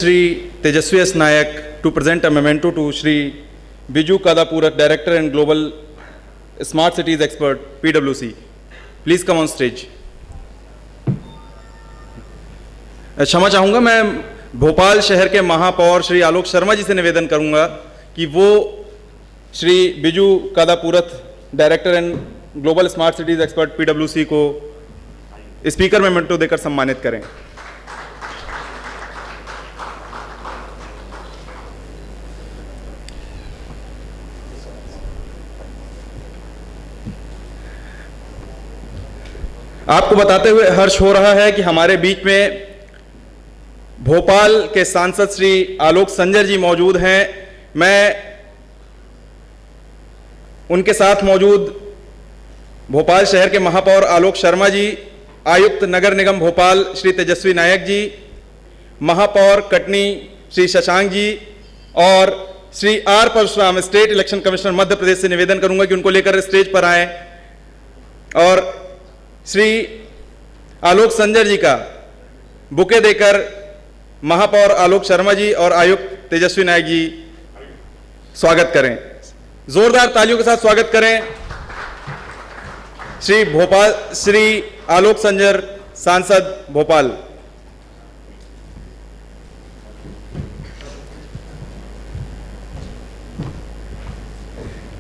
Shri Tejasvi S. Nayak to present a memento to Shri Biju Kadapurat, Director and Global Smart Cities Expert, PwC. Please come on stage. क्षमा चाहूँगा, मैं भोपाल शहर के महापौर श्री आलोक शर्मा जी से निवेदन करूँगा कि वो Shri Biju Kadapurath, director and global smart cities expert PwC को स्पीकर मेमेंटो देकर सम्मानित करें। आपको बताते हुए हर्ष हो रहा है कि हमारे बीच में भोपाल के सांसद श्री आलोक संजर जी मौजूद हैं। मैं उनके साथ मौजूद भोपाल शहर के महापौर आलोक शर्मा जी, आयुक्त नगर निगम भोपाल श्री तेजस्वी नायक जी, महापौर कटनी श्री शशांक जी और Shri R Parashuram, state election commissioner Madhya Pradesh से निवेदन करूंगा कि उनको लेकर स्टेज पर आए और श्री आलोक संजर जी का बुके देकर महापौर आलोक शर्मा जी और आयुक्त तेजस्वी नायक जी स्वागत करें। जोरदार तालियों के साथ स्वागत करें श्री आलोक संजर, सांसद भोपाल।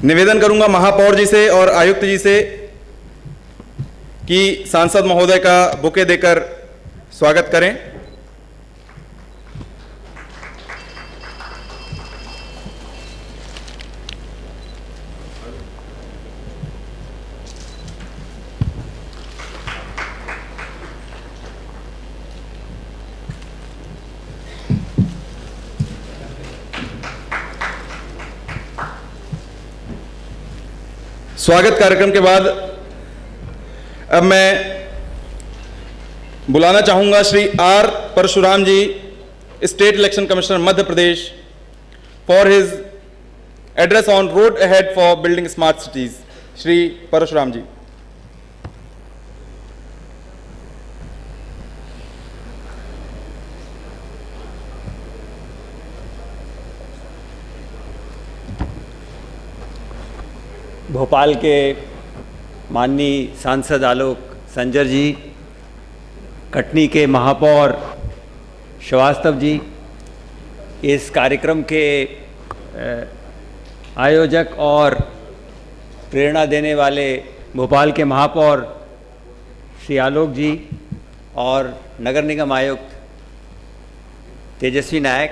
निवेदन करूंगा महापौर जी से और आयुक्त जी से कि सांसद महोदय का बुके देकर स्वागत करें। स्वागत कार्यक्रम के बाद अब मैं बुलाना चाहूंगा Shri R Parashuram ji, state election commissioner Madhya Pradesh, for his address on road ahead for building smart cities. Shri Parashuram ji. Bhopal के माननीय सांसद आलोक संजर जी, कटनी के महापौर श्रीवास्तव जी, इस कार्यक्रम के आयोजक और प्रेरणा देने वाले भोपाल के महापौर श्री आलोक जी और नगर निगम आयुक्त तेजस्वी नायक,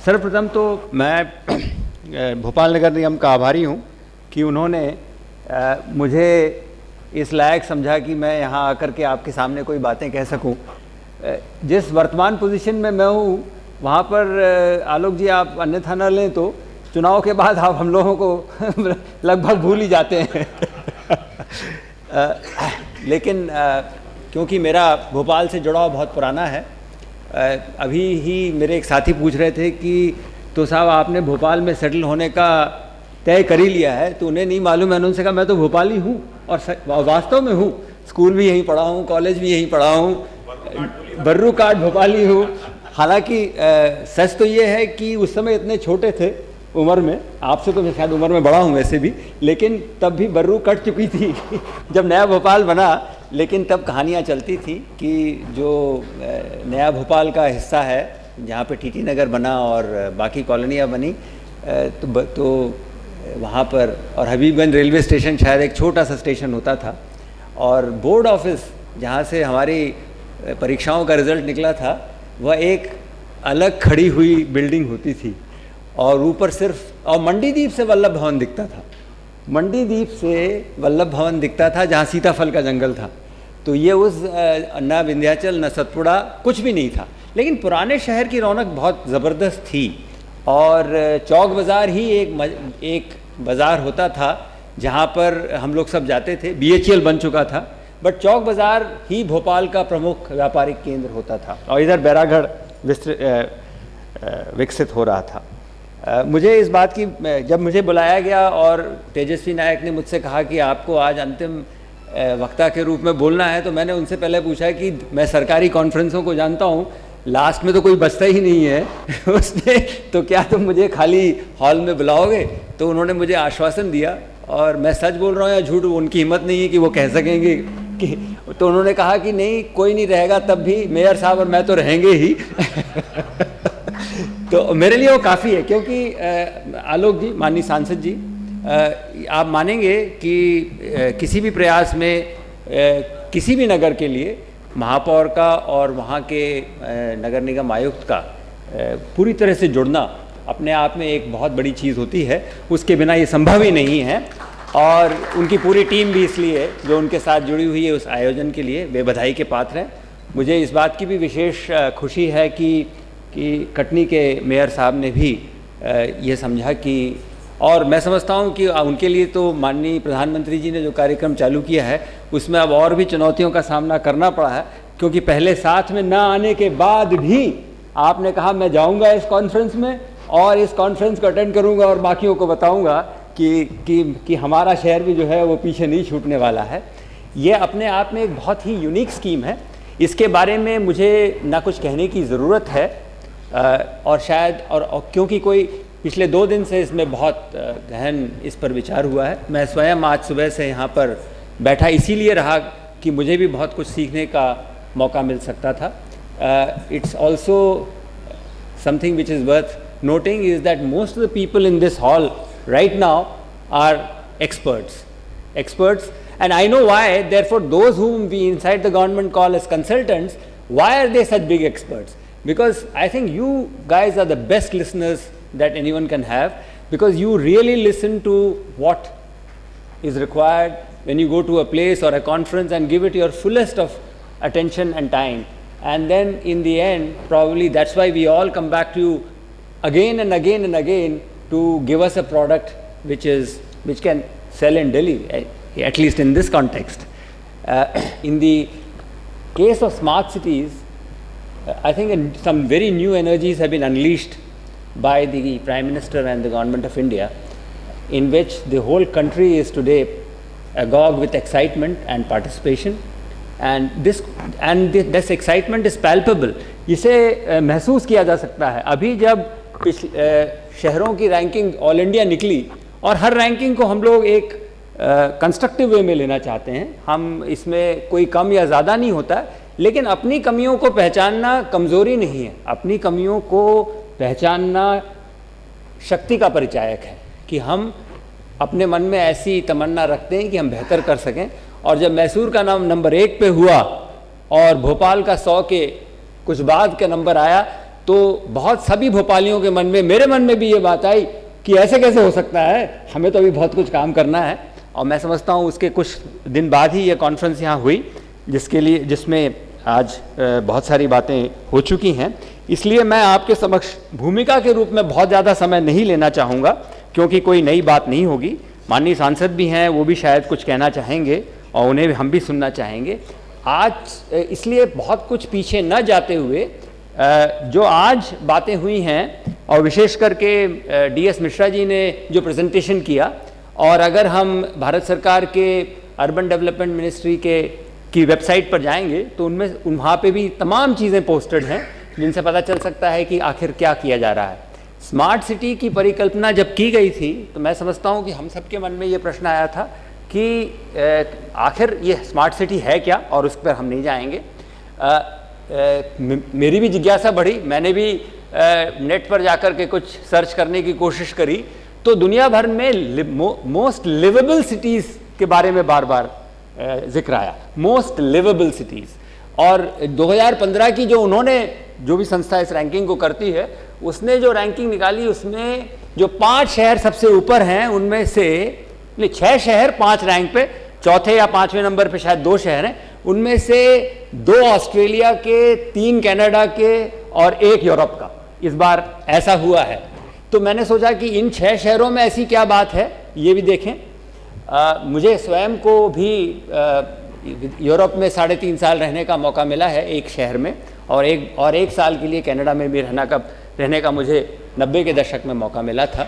सर्वप्रथम तो मैं भोपाल नगर निगम का आभारी हूँ कि उन्होंने मुझे इस लायक समझा कि मैं यहाँ आकर के आपके सामने कोई बातें कह सकूं। जिस वर्तमान पोजीशन में मैं हूँ वहाँ पर आलोक जी आप अन्यथा न लें तो चुनाव के बाद आप हम लोगों को लगभग भूल ही जाते हैं लेकिन क्योंकि मेरा भोपाल से जुड़ाव बहुत पुराना है, अभी ही मेरे एक साथी पूछ रहे थे कि तो साहब आपने भोपाल में सेटल होने का तय कर ही लिया है, तो उन्हें नहीं मालूम है। उनसे कहा मैं तो भोपाली हूँ और वास्तव में हूँ, स्कूल भी यहीं पढ़ा हूँ, कॉलेज भी यहीं पढ़ा हूँ, बर्रू काट भोपाली हूँ। हालांकि सच तो ये है कि उस समय इतने छोटे थे उम्र में, आपसे तो मैं शायद उम्र में बड़ा हूँ वैसे भी, लेकिन तब भी बर्रू कट चुकी थी जब नया भोपाल बना। लेकिन तब कहानियाँ चलती थी कि जो नया भोपाल का हिस्सा है जहाँ पे टीटी नगर बना और बाकी कॉलोनियाँ बनी, तो वहाँ पर और हबीबगंज रेलवे स्टेशन शायद एक छोटा सा स्टेशन होता था, और बोर्ड ऑफिस जहाँ से हमारी परीक्षाओं का रिज़ल्ट निकला था वह एक अलग खड़ी हुई बिल्डिंग होती थी, और ऊपर सिर्फ और मंडीदीप से वल्लभ भवन दिखता था, मंडीदीप से वल्लभ भवन दिखता था जहाँ सीताफल का जंगल था। तो ये उस न विंध्याचल न सतपुड़ा कुछ भी नहीं था, लेकिन पुराने शहर की रौनक बहुत ज़बरदस्त थी। और चौक बाज़ार ही एक बाज़ार होता था जहाँ पर हम लोग सब जाते थे। BHEL बन चुका था, बट चौक बाज़ार ही भोपाल का प्रमुख व्यापारिक केंद्र होता था, और इधर बैरागढ़ विकसित हो रहा था। मुझे इस बात की, जब मुझे बुलाया गया और तेजस्वी नायक ने मुझसे कहा कि आपको आज अंतिम वक्ता के रूप में बोलना है, तो मैंने उनसे पहले पूछा कि मैं सरकारी कॉन्फ्रेंसों को जानता हूँ, लास्ट में तो कोई बचता ही नहीं है उसमें, तो क्या तुम मुझे खाली हॉल में बुलाओगे? तो उन्होंने मुझे आश्वासन दिया, और मैं सच बोल रहा हूँ या झूठ, उनकी हिम्मत नहीं है कि वो कह सकेंगे कि, तो उन्होंने कहा कि नहीं कोई नहीं रहेगा, तब भी मेयर साहब और मैं तो रहेंगे ही तो मेरे लिए वो काफ़ी है, क्योंकि आलोक जी, माननीय सांसद जी, आप मानेंगे कि किसी भी प्रयास में किसी भी नगर के लिए महापौर का और वहाँ के नगर निगम आयुक्त का पूरी तरह से जुड़ना अपने आप में एक बहुत बड़ी चीज़ होती है, उसके बिना ये संभव ही नहीं है। और उनकी पूरी टीम भी इसलिए जो उनके साथ जुड़ी हुई है उस आयोजन के लिए वे बधाई के पात्र हैं। मुझे इस बात की भी विशेष खुशी है कि कटनी के मेयर साहब ने भी ये समझा कि, और मैं समझता हूँ कि उनके लिए तो माननीय प्रधानमंत्री जी ने जो कार्यक्रम चालू किया है उसमें अब और भी चुनौतियों का सामना करना पड़ा है, क्योंकि पहले साथ में ना आने के बाद भी आपने कहा मैं जाऊँगा इस कॉन्फ्रेंस में और इस कॉन्फ्रेंस को अटेंड करूँगा और बाकियों को बताऊँगा कि हमारा शहर भी जो है वो पीछे नहीं छूटने वाला है। ये अपने आप में एक बहुत ही यूनिक स्कीम है, इसके बारे में मुझे ना कुछ कहने की ज़रूरत है, और शायद और क्योंकि कोई पिछले 2 दिन से इसमें बहुत गहन इस पर विचार हुआ है। मैं स्वयं आज सुबह से यहाँ पर बैठा इसीलिए रहा कि मुझे भी बहुत कुछ सीखने का मौका मिल सकता था। It's also something which is worth noting is that most of the people in this hall right now are experts, and I know why. Therefore, those whom we inside the government call as consultants, why are they such big experts? Because I think you guys are the best listeners that anyone can have, because you really listen to what is required when you go to a place or a conference and give it your fullest of attention and time, and then in the end probably that's why we all come back to you again and again and again to give us a product which can sell in Delhi, at least in this context. In the case of smart cities, I think some very new energies have been unleashed by the Prime Minister and the Government of India, in which the whole country is today agog with excitement and participation, and this excitement is palpable. इसे महसूस किया जा सकता है। अभी जब शहरों की रैंकिंग ऑल इंडिया निकली, और हर रैंकिंग को हम लोग एक कंस्ट्रक्टिव वे में लेना चाहते हैं, हम इसमें कोई कम या ज़्यादा नहीं होता है, लेकिन अपनी कमियों को पहचानना कमज़ोरी नहीं है, अपनी कमियों को पहचानना शक्ति का परिचायक है कि हम अपने मन में ऐसी तमन्ना रखते हैं कि हम बेहतर कर सकें। और जब मैसूर का नाम नंबर 1 पे हुआ और भोपाल का 100 के कुछ बाद का नंबर आया, तो बहुत सभी भोपालियों के मन में, मेरे मन में भी ये बात आई कि ऐसे कैसे हो सकता है, हमें तो अभी बहुत कुछ काम करना है। और मैं समझता हूँ उसके कुछ दिन बाद ही ये कॉन्फ्रेंस यहाँ हुई, जिसमें आज बहुत सारी बातें हो चुकी हैं। इसलिए मैं आपके समक्ष भूमिका के रूप में बहुत ज़्यादा समय नहीं लेना चाहूँगा, क्योंकि कोई नई बात नहीं होगी। माननीय सांसद भी हैं, वो भी शायद कुछ कहना चाहेंगे और उन्हें हम भी सुनना चाहेंगे आज। इसलिए बहुत कुछ पीछे न जाते हुए जो आज बातें हुई हैं, और विशेष करके DS मिश्रा जी ने जो प्रेजेंटेशन किया, और अगर हम भारत सरकार के अर्बन डेवलपमेंट मिनिस्ट्री की वेबसाइट पर जाएंगे तो उनमें वहाँ पे भी तमाम चीज़ें पोस्टेड हैं जिनसे पता चल सकता है कि आखिर क्या किया जा रहा है। स्मार्ट सिटी की परिकल्पना जब की गई थी तो मैं समझता हूँ कि हम सबके मन में ये प्रश्न आया था कि आखिर ये स्मार्ट सिटी है क्या, और उस पर हम नहीं जाएंगे। मेरी भी जिज्ञासा बढ़ी, मैंने भी नेट पर जाकर के कुछ सर्च करने की कोशिश करी, तो दुनिया भर में मोस्ट लिवेबल सिटीज़ के बारे में बार बार जिक्र आया, मोस्ट लिवेबल सिटीज़। और 2015 की जो भी संस्था इस रैंकिंग को करती है, उसने जो रैंकिंग निकाली उसमें जो 5 शहर सबसे ऊपर हैं, उनमें से 6 शहर 5 रैंक पे, चौथे या 5वें नंबर पे शायद 2 शहर हैं, उनमें से 2 ऑस्ट्रेलिया के, 3 कनाडा के और 1 यूरोप का। इस बार ऐसा हुआ है। तो मैंने सोचा कि इन 6 शहरों में ऐसी क्या बात है, ये भी देखें। मुझे स्वयं को भी यूरोप में 3.5 साल रहने का मौका मिला है एक शहर में, और एक साल के लिए कनाडा में भी रहने का मुझे 90 के दशक में मौका मिला था।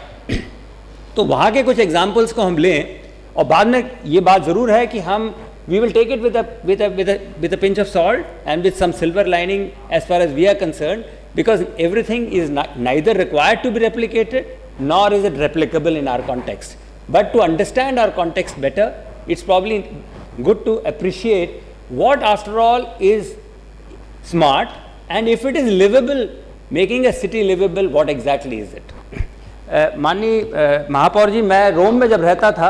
तो वहाँ के कुछ एग्जाम्पल्स को हम लें, और बाद में ये बात ज़रूर है कि हम we will take it with a pinch of salt and with some silver lining as far as we are concerned, because everything is neither required to be replicated nor is it replicable in our context. But to understand our context better, it's probably good to appreciate what after all is smart, and if it is livable, making a city livable, what exactly is it. माननीय महापौर जी, मैं रोम में जब रहता था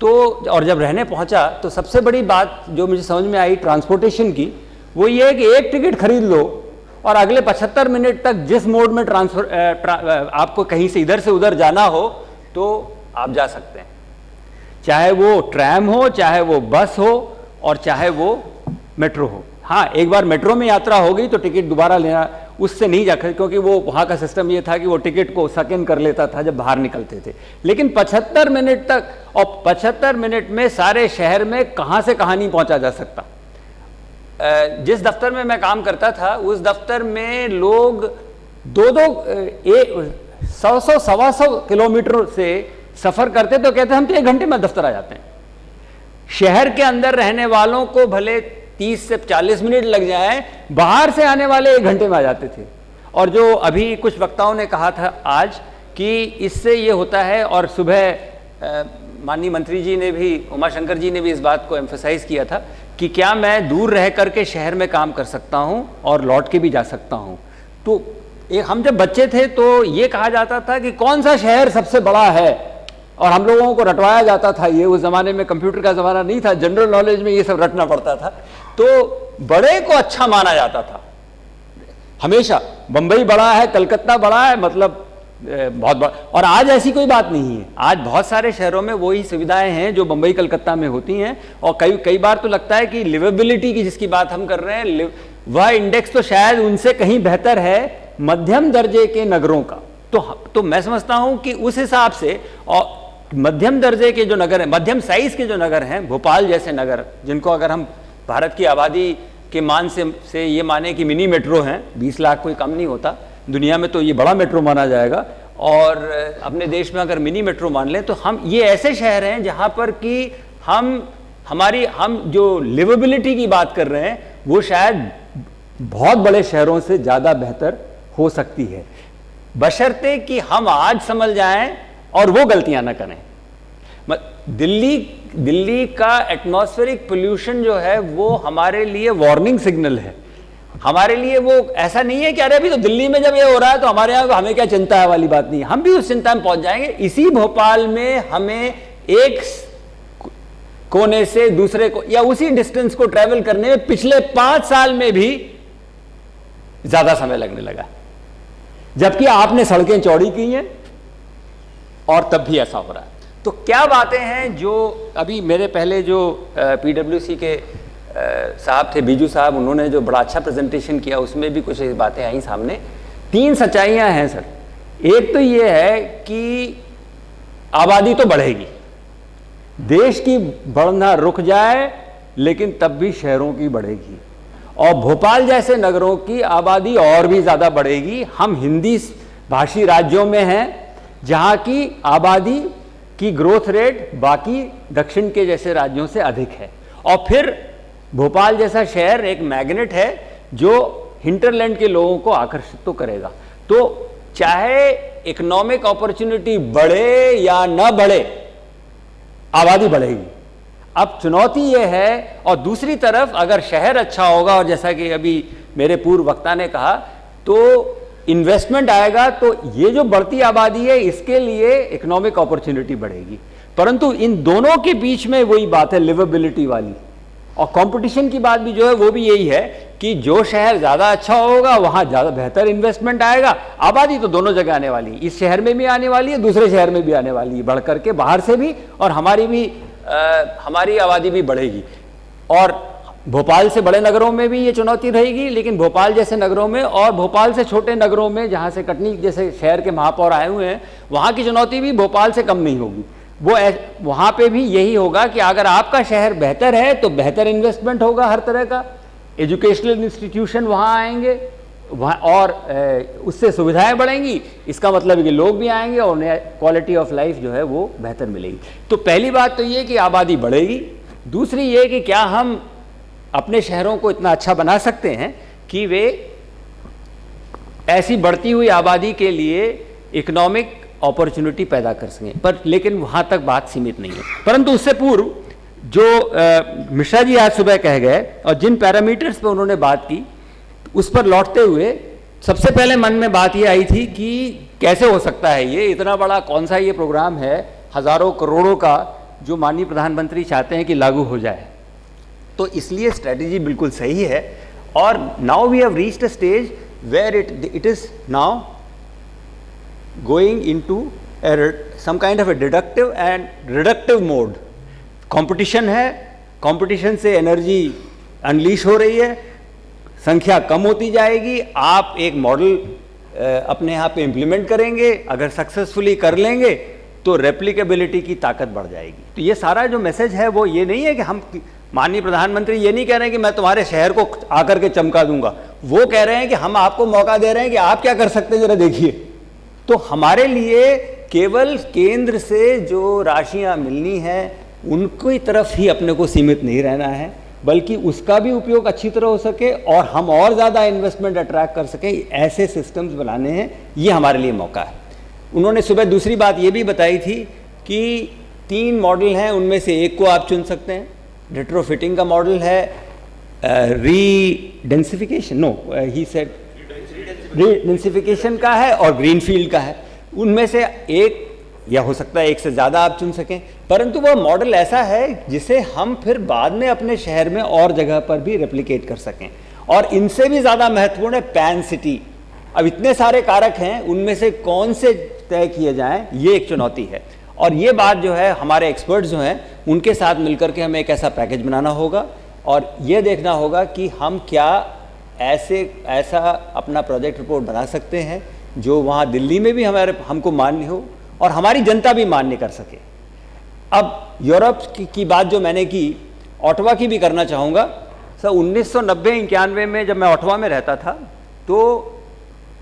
तो, और जब रहने पहुंचा तो सबसे बड़ी बात जो मुझे समझ में आई ट्रांसपोर्टेशन की, वो ये है कि एक टिकट खरीद लो और अगले 75 मिनट तक जिस मोड में आपको कहीं से इधर से उधर जाना हो तो आप जा सकते हैं, चाहे वो ट्रैम हो, चाहे वो बस हो और चाहे वो मेट्रो हो। हाँ, एक बार मेट्रो में यात्रा हो गई तो टिकट दोबारा लेना उससे नहीं जाकर, क्योंकि वो वहाँ का सिस्टम ये था कि वो टिकट को सक इन कर लेता था जब बाहर निकलते थे। लेकिन 75 मिनट तक, और 75 मिनट में सारे शहर में कहाँ से कहाँ नहीं पहुँचा जा सकता। जिस दफ्तर में मैं काम करता था उस दफ्तर में लोग 100 सवा 100 किलोमीटर से सफ़र करते तो कहते हम तो 1 घंटे में दफ्तर आ जाते हैं। शहर के अंदर रहने वालों को भले 30 से 40 मिनट लग जाए, बाहर से आने वाले 1 घंटे में आ जाते थे। और जो अभी कुछ वक्ताओं ने कहा था आज कि इससे ये होता है, और सुबह माननीय मंत्री जी ने भी, उमाशंकर जी ने भी इस बात को एम्फसाइज किया था कि क्या मैं दूर रह करके शहर में काम कर सकता हूं और लौट के भी जा सकता हूं। तो हम जब बच्चे थे तो ये कहा जाता था कि कौन सा शहर सबसे बड़ा है, और हम लोगों को रटवाया जाता था। ये उस ज़माने में कंप्यूटर का ज़माना नहीं था, जनरल नॉलेज में ये सब रटना पड़ता था। तो बड़े को अच्छा माना जाता था हमेशा, बम्बई बड़ा है, कलकत्ता बड़ा है, मतलब बहुत बड़ा। और आज ऐसी कोई बात नहीं है। आज बहुत सारे शहरों में वही सुविधाएं हैं जो बम्बई कलकत्ता में होती हैं, और कई बार तो लगता है कि लिवेबिलिटी की जिसकी बात हम कर रहे हैं, वह इंडेक्स तो शायद उनसे कहीं बेहतर है मध्यम दर्जे के नगरों का। तो मैं समझता हूं कि उस हिसाब से, और मध्यम दर्जे के जो नगर हैं, मध्यम साइज के जो नगर हैं, भोपाल जैसे नगर, जिनको अगर हम भारत की आबादी के मान से ये माने कि मिनी मेट्रो हैं, 20 लाख कोई कम नहीं होता, दुनिया में तो ये बड़ा मेट्रो माना जाएगा, और अपने देश में अगर मिनी मेट्रो मान लें तो हम ये ऐसे शहर हैं जहाँ पर कि हम जो लिवेबिलिटी की बात कर रहे हैं वो शायद बहुत बड़े शहरों से ज़्यादा बेहतर हो सकती है, बशर्ते कि हम आज समझ जाएं और वो गलतियां ना करें। दिल्ली का एटमॉस्फेरिक पोल्यूशन जो है वो हमारे लिए वार्निंग सिग्नल है। हमारे लिए वो ऐसा नहीं है कि अरे अभी तो दिल्ली में जब ये हो रहा है तो हमारे यहाँ हमें क्या चिंता है वाली बात नहीं, हम भी उस चिंता में पहुंच जाएंगे। इसी भोपाल में हमें एक कोने से दूसरे को या उसी डिस्टेंस को ट्रेवल करने में पिछले 5 साल में भी ज्यादा समय लगने लगा, जबकि आपने सड़कें चौड़ी की हैं और तब भी ऐसा हो रहा है। तो क्या बातें हैं जो अभी मेरे पहले जो पीडब्ल्यूसी के साहब थे, बीजू साहब, उन्होंने जो बड़ा अच्छा प्रेजेंटेशन किया उसमें भी कुछ बातें आई सामने। 3 सच्चाइयां हैं सर। एक तो ये है कि आबादी तो बढ़ेगी, देश की बढ़ना रुक जाए लेकिन तब भी शहरों की बढ़ेगी, और भोपाल जैसे नगरों की आबादी और भी ज़्यादा बढ़ेगी। हम हिंदी भाषी राज्यों में हैं जहाँ की आबादी की ग्रोथ रेट बाकी दक्षिण के जैसे राज्यों से अधिक है, और फिर भोपाल जैसा शहर एक मैग्नेट है जो हिंटरलैंड के लोगों को आकर्षित तो करेगा। तो चाहे इकोनॉमिक अपॉर्चुनिटी बढ़े या न बढ़े, आबादी बढ़ेगी। अब चुनौती यह है, और दूसरी तरफ अगर शहर अच्छा होगा, और जैसा कि अभी मेरे पूर्व वक्ता ने कहा, तो इन्वेस्टमेंट आएगा, तो ये जो बढ़ती आबादी है इसके लिए इकोनॉमिक अपॉर्चुनिटी बढ़ेगी। परंतु इन दोनों के बीच में वही बात है लिवेबिलिटी वाली, और कंपटीशन की बात भी जो है वो भी यही है कि जो शहर ज़्यादा अच्छा होगा वहाँ ज़्यादा बेहतर इन्वेस्टमेंट आएगा। आबादी तो दोनों जगह आने वाली है, इस शहर में भी आने वाली है, दूसरे शहर में भी आने वाली है, बढ़ करके बाहर से भी, और हमारी आबादी भी बढ़ेगी। और भोपाल से बड़े नगरों में भी ये चुनौती रहेगी, लेकिन भोपाल जैसे नगरों में और भोपाल से छोटे नगरों में, जहाँ से कटनी जैसे शहर के महापौर आए हुए हैं, वहाँ की चुनौती भी भोपाल से कम नहीं होगी। वहाँ पे भी यही होगा कि अगर आपका शहर बेहतर है तो बेहतर इन्वेस्टमेंट होगा, हर तरह का एजुकेशनल इंस्टीट्यूशन वहाँ आएंगे, वहाँ और उससे सुविधाएं बढ़ेंगी। इसका मतलब है कि लोग भी आएंगे और उन्हें क्वालिटी ऑफ लाइफ जो है वो बेहतर मिलेगी। तो पहली बात तो ये कि आबादी बढ़ेगी, दूसरी ये कि क्या हम अपने शहरों को इतना अच्छा बना सकते हैं कि वे ऐसी बढ़ती हुई आबादी के लिए इकोनॉमिक अपॉर्चुनिटी पैदा कर सकें। पर लेकिन वहाँ तक बात सीमित नहीं है। परंतु उससे पूर्व जो मिश्रा जी आज सुबह कह गए और जिन पैरामीटर्स पर उन्होंने बात की, उस पर लौटते हुए सबसे पहले मन में बात ये आई थी कि कैसे हो सकता है ये इतना बड़ा कौन सा ये प्रोग्राम है हज़ारों करोड़ों का जो माननीय प्रधानमंत्री चाहते हैं कि लागू हो जाए। तो इसलिए स्ट्रेटजी बिल्कुल सही है। और now we have reached a stage where it is now going into some kind of a deductive and reductive mode. Competition है, कंपटीशन से एनर्जी अनलीश हो रही है, संख्या कम होती जाएगी। आप एक मॉडल अपने यहाँ पे इम्प्लीमेंट करेंगे, अगर सक्सेसफुली कर लेंगे तो रेप्लिकेबिलिटी की ताकत बढ़ जाएगी। तो ये सारा जो मैसेज है वो ये नहीं है कि हम माननीय प्रधानमंत्री ये नहीं कह रहे हैं कि मैं तुम्हारे शहर को आकर के चमका दूंगा, वो कह रहे हैं कि हम आपको मौका दे रहे हैं कि आप क्या कर सकते हैं जरा देखिए। तो हमारे लिए केवल केंद्र से जो राशियां मिलनी है उनकी तरफ ही अपने को सीमित नहीं रहना है, बल्कि उसका भी उपयोग अच्छी तरह हो सके और हम और ज़्यादा इन्वेस्टमेंट अट्रैक्ट कर सकें, ऐसे सिस्टम्स बनाने हैं। ये हमारे लिए मौका है। उन्होंने सुबह दूसरी बात ये भी बताई थी कि 3 मॉडल हैं, उनमें से एक को आप चुन सकते हैं। रेट्रोफिटिंग का मॉडल है, रीडेंसिफिकेशन ही सेड रीडेंसिफिकेशन का है और ग्रीनफील्ड का है। उनमें से एक या हो सकता है एक से ज़्यादा आप चुन सकें, परंतु वह मॉडल ऐसा है जिसे हम फिर बाद में अपने शहर में और जगह पर भी रेप्लिकेट कर सकें। और इनसे भी ज़्यादा महत्वपूर्ण है पैन सिटी। अब इतने सारे कारक हैं, उनमें से कौन से तय किए जाएं, ये एक चुनौती है। और ये बात जो है हमारे एक्सपर्ट्स जो हैं उनके साथ मिलकर के हमें एक ऐसा पैकेज बनाना होगा और ये देखना होगा कि हम क्या ऐसा अपना प्रोजेक्ट रिपोर्ट बना सकते हैं जो वहाँ दिल्ली में भी हमको मान्य हो और हमारी जनता भी मान्य कर सके। अब यूरोप की बात जो मैंने की, ऑटवा की भी करना चाहूँगा। सर 1990-91 में जब मैं ऑटवा में रहता था तो,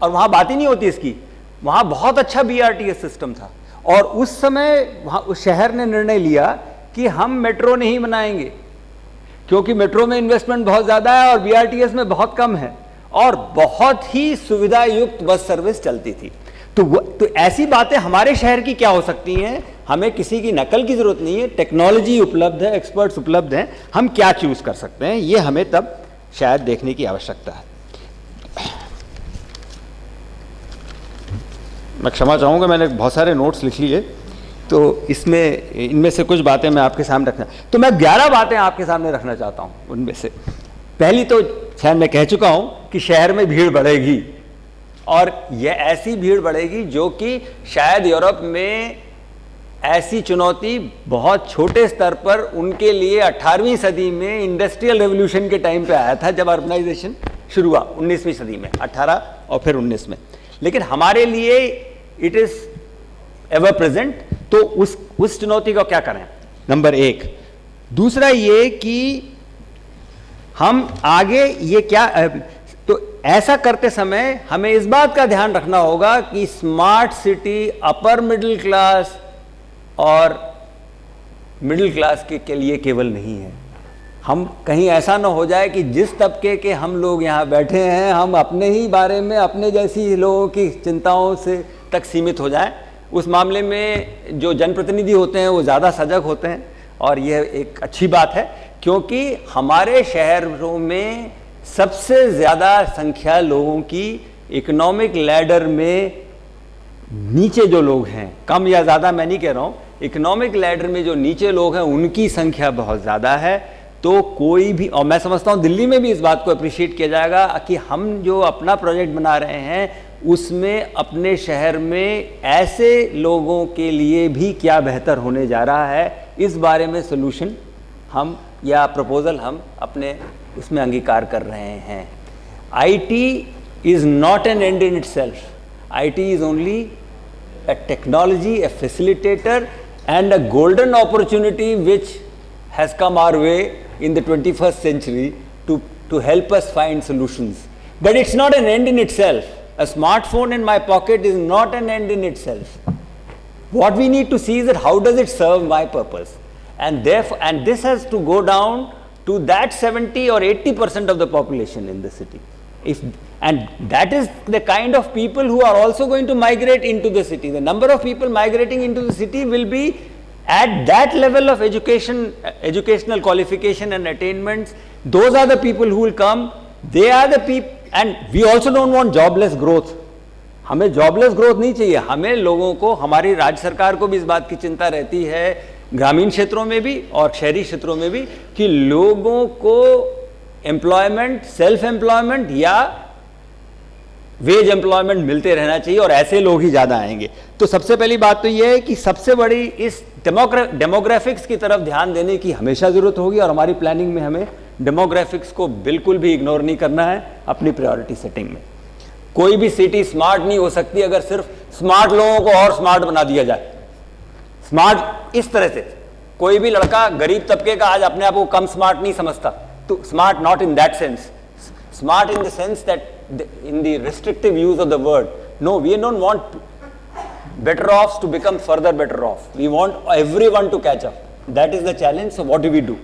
और वहाँ बात ही नहीं होती इसकी, वहाँ बहुत अच्छा BRTS सिस्टम था। और उस समय वहाँ उस शहर ने निर्णय लिया कि हम मेट्रो नहीं बनाएंगे क्योंकि मेट्रो में इन्वेस्टमेंट बहुत ज़्यादा है और BRTS में बहुत कम है, और बहुत ही सुविधा युक्त बस सर्विस चलती थी। तो ऐसी बातें हमारे शहर की क्या हो सकती हैं, हमें किसी की नकल की ज़रूरत नहीं है, टेक्नोलॉजी उपलब्ध है, एक्सपर्ट्स उपलब्ध हैं, हम क्या चूज़ कर सकते हैं, ये हमें तब शायद देखने की आवश्यकता है। मैं क्षमा चाहूँगा, मैंने बहुत सारे नोट्स लिख लिए, तो इनमें से कुछ बातें मैं आपके सामने रखना, तो मैं 11 बातें आपके सामने रखना चाहता हूँ। उनमें से पहली तो शायद मैं कह चुका हूँ कि शहर में भीड़ बढ़ेगी, और यह ऐसी भीड़ बढ़ेगी जो कि शायद यूरोप में ऐसी चुनौती बहुत छोटे स्तर पर उनके लिए 18वीं सदी में इंडस्ट्रियल रेवोल्यूशन के टाइम पे आया था, जब अर्बनाइजेशन शुरू हुआ 19वीं सदी में, 18 और फिर 19 में। लेकिन हमारे लिए इट इज एवर प्रेजेंट। तो उस चुनौती को क्या करें, नंबर 1। दूसरा ये कि हम आगे ये क्या, तो ऐसा करते समय हमें इस बात का ध्यान रखना होगा कि smart city upper middle class और मिडिल क्लास के लिए केवल नहीं है। हम कहीं ऐसा ना हो जाए कि जिस तबके के हम लोग यहाँ बैठे हैं हम अपने ही बारे में, अपने जैसी लोगों की चिंताओं से तक सीमित हो जाएं। उस मामले में जो जनप्रतिनिधि होते हैं वो ज़्यादा सजग होते हैं, और यह एक अच्छी बात है क्योंकि हमारे शहरों में सबसे ज़्यादा संख्या लोगों की इकोनॉमिक लैडर में नीचे जो लोग हैं, कम या ज़्यादा मैं नहीं कह रहा हूँ, इकोनॉमिक लैडर में जो नीचे लोग हैं उनकी संख्या बहुत ज़्यादा है। तो कोई भी, और मैं समझता हूँ दिल्ली में भी इस बात को अप्रिशिएट किया जाएगा कि हम जो अपना प्रोजेक्ट बना रहे हैं उसमें अपने शहर में ऐसे लोगों के लिए भी क्या बेहतर होने जा रहा है, इस बारे में सोल्यूशन हम या प्रपोजल हम अपने उसमें अंगीकार कर रहे हैं। IT is not an end in itself. IT is only a technology, a facilitator and a golden opportunity which has come our way in the 21st century to help us find solutions. But it's not an end in itself. A smartphone in my pocket is not an end in itself. What we need to see is that how does it serve my purpose? and therefore, and this has to go down to that 70 or 80% of the population in the city. And that is the kind of people who are also going to migrate into the city. The number of people migrating into the city will be at that level of education, educational qualification and attainments. Those are the people who will come. They are the people, and we also don't want jobless growth. हमें jobless growth नहीं चाहिए. हमें लोगों को, हमारी राज्य सरकार को भी इस बात की चिंता रहती है, ग्रामीण क्षेत्रों में भी और शहरी क्षेत्रों में भी, कि लोगों को एम्प्लॉयमेंट, सेल्फ एम्प्लॉयमेंट या वेज एम्प्लॉयमेंट मिलते रहना चाहिए, और ऐसे लोग ही ज़्यादा आएंगे. तो सबसे पहली बात तो यह है कि सबसे बड़ी इस डेमोग्राफिक्स की तरफ ध्यान देने की हमेशा ज़रूरत होगी, और हमारी प्लानिंग में हमें डेमोग्राफिक्स को बिल्कुल भी इग्नोर नहीं करना है अपनी प्रायोरिटी सेटिंग में. कोई भी सिटी स्मार्ट नहीं हो सकती अगर सिर्फ स्मार्ट लोगों को और स्मार्ट बना दिया जाए. स्मार्ट इस तरह से, कोई भी लड़का गरीब तबके का आज अपने आप को कम स्मार्ट नहीं समझता. तो smart not in that sense, smart in the sense that in the restrictive use of the word. No, we don't want better offs to become further better off. We want everyone to catch up. That is the challenge. So what do we do?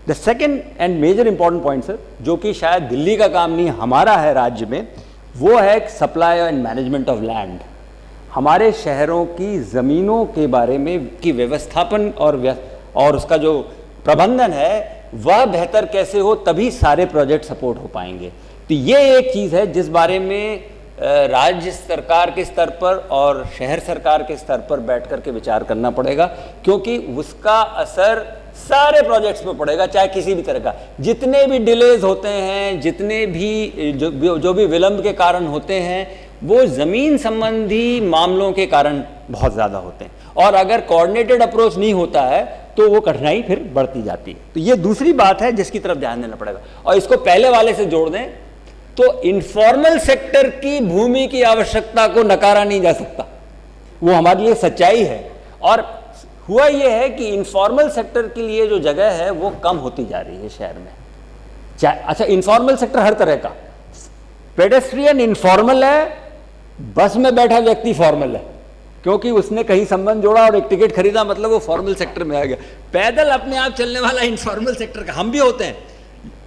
The second and major important point, sir, जो कि शायद दिल्ली का काम नहीं, हमारा है राज्य में, वो है supply and management of land. हमारे शहरों की ज़मीनों के बारे में की व्यवस्थापन और उसका जो प्रबंधन है वह बेहतर कैसे हो, तभी सारे प्रोजेक्ट सपोर्ट हो पाएंगे. तो ये एक चीज़ है जिस बारे में राज्य सरकार के स्तर पर और शहर सरकार के स्तर पर बैठ कर के विचार करना पड़ेगा, क्योंकि उसका असर सारे प्रोजेक्ट्स में पड़ेगा, चाहे किसी भी तरह का. जितने भी डिलेज होते हैं, जितने भी जो भी विलंब के कारण होते हैं, वो ज़मीन संबंधी मामलों के कारण बहुत ज़्यादा होते हैं, और अगर कोऑर्डिनेटेड अप्रोच नहीं होता है तो वो कठिनाई फिर बढ़ती जाती है. तो ये दूसरी बात है जिसकी तरफ ध्यान देना पड़ेगा. और इसको पहले वाले से जोड़ दें तो इनफॉर्मल सेक्टर की भूमि की आवश्यकता को नकारा नहीं जा सकता, वो हमारे लिए सच्चाई है. और हुआ ये है कि इनफॉर्मल सेक्टर के लिए जो जगह है वो कम होती जा रही है शहर में. अच्छा, इनफॉर्मल सेक्टर हर तरह का, पेडेस्ट्रियन इनफॉर्मल है, बस में बैठा व्यक्ति फॉर्मल है, क्योंकि उसने कहीं संबंध जोड़ा और एक टिकट खरीदा, मतलब वो फॉर्मल सेक्टर में आ गया. पैदल अपने आप चलने वाला इनफॉर्मल सेक्टर का हम भी होते हैं.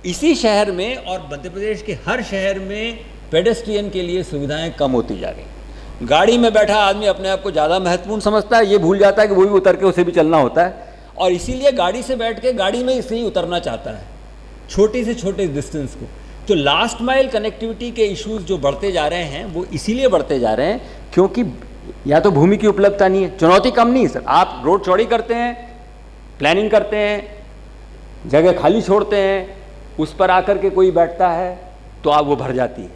इसी शहर में और मध्य प्रदेश के हर शहर में पेडेस्ट्रियन के लिए सुविधाएं कम होती जा रही. गाड़ी में बैठा आदमी अपने आप को ज़्यादा महत्वपूर्ण समझता है, ये भूल जाता है कि वो भी उतर के उसे भी चलना होता है, और इसीलिए गाड़ी से बैठ के गाड़ी में इसलिए उतरना चाहता है छोटे से छोटे डिस्टेंस को. तो लास्ट माइल कनेक्टिविटी के इश्यूज जो बढ़ते जा रहे हैं वो इसीलिए बढ़ते जा रहे हैं क्योंकि या तो भूमि की उपलब्धता नहीं है. चुनौती कम नहीं है सर, आप रोड चौड़ी करते हैं, प्लानिंग करते हैं, जगह खाली छोड़ते हैं, उस पर आकर के कोई बैठता है तो आप वो भर जाती है.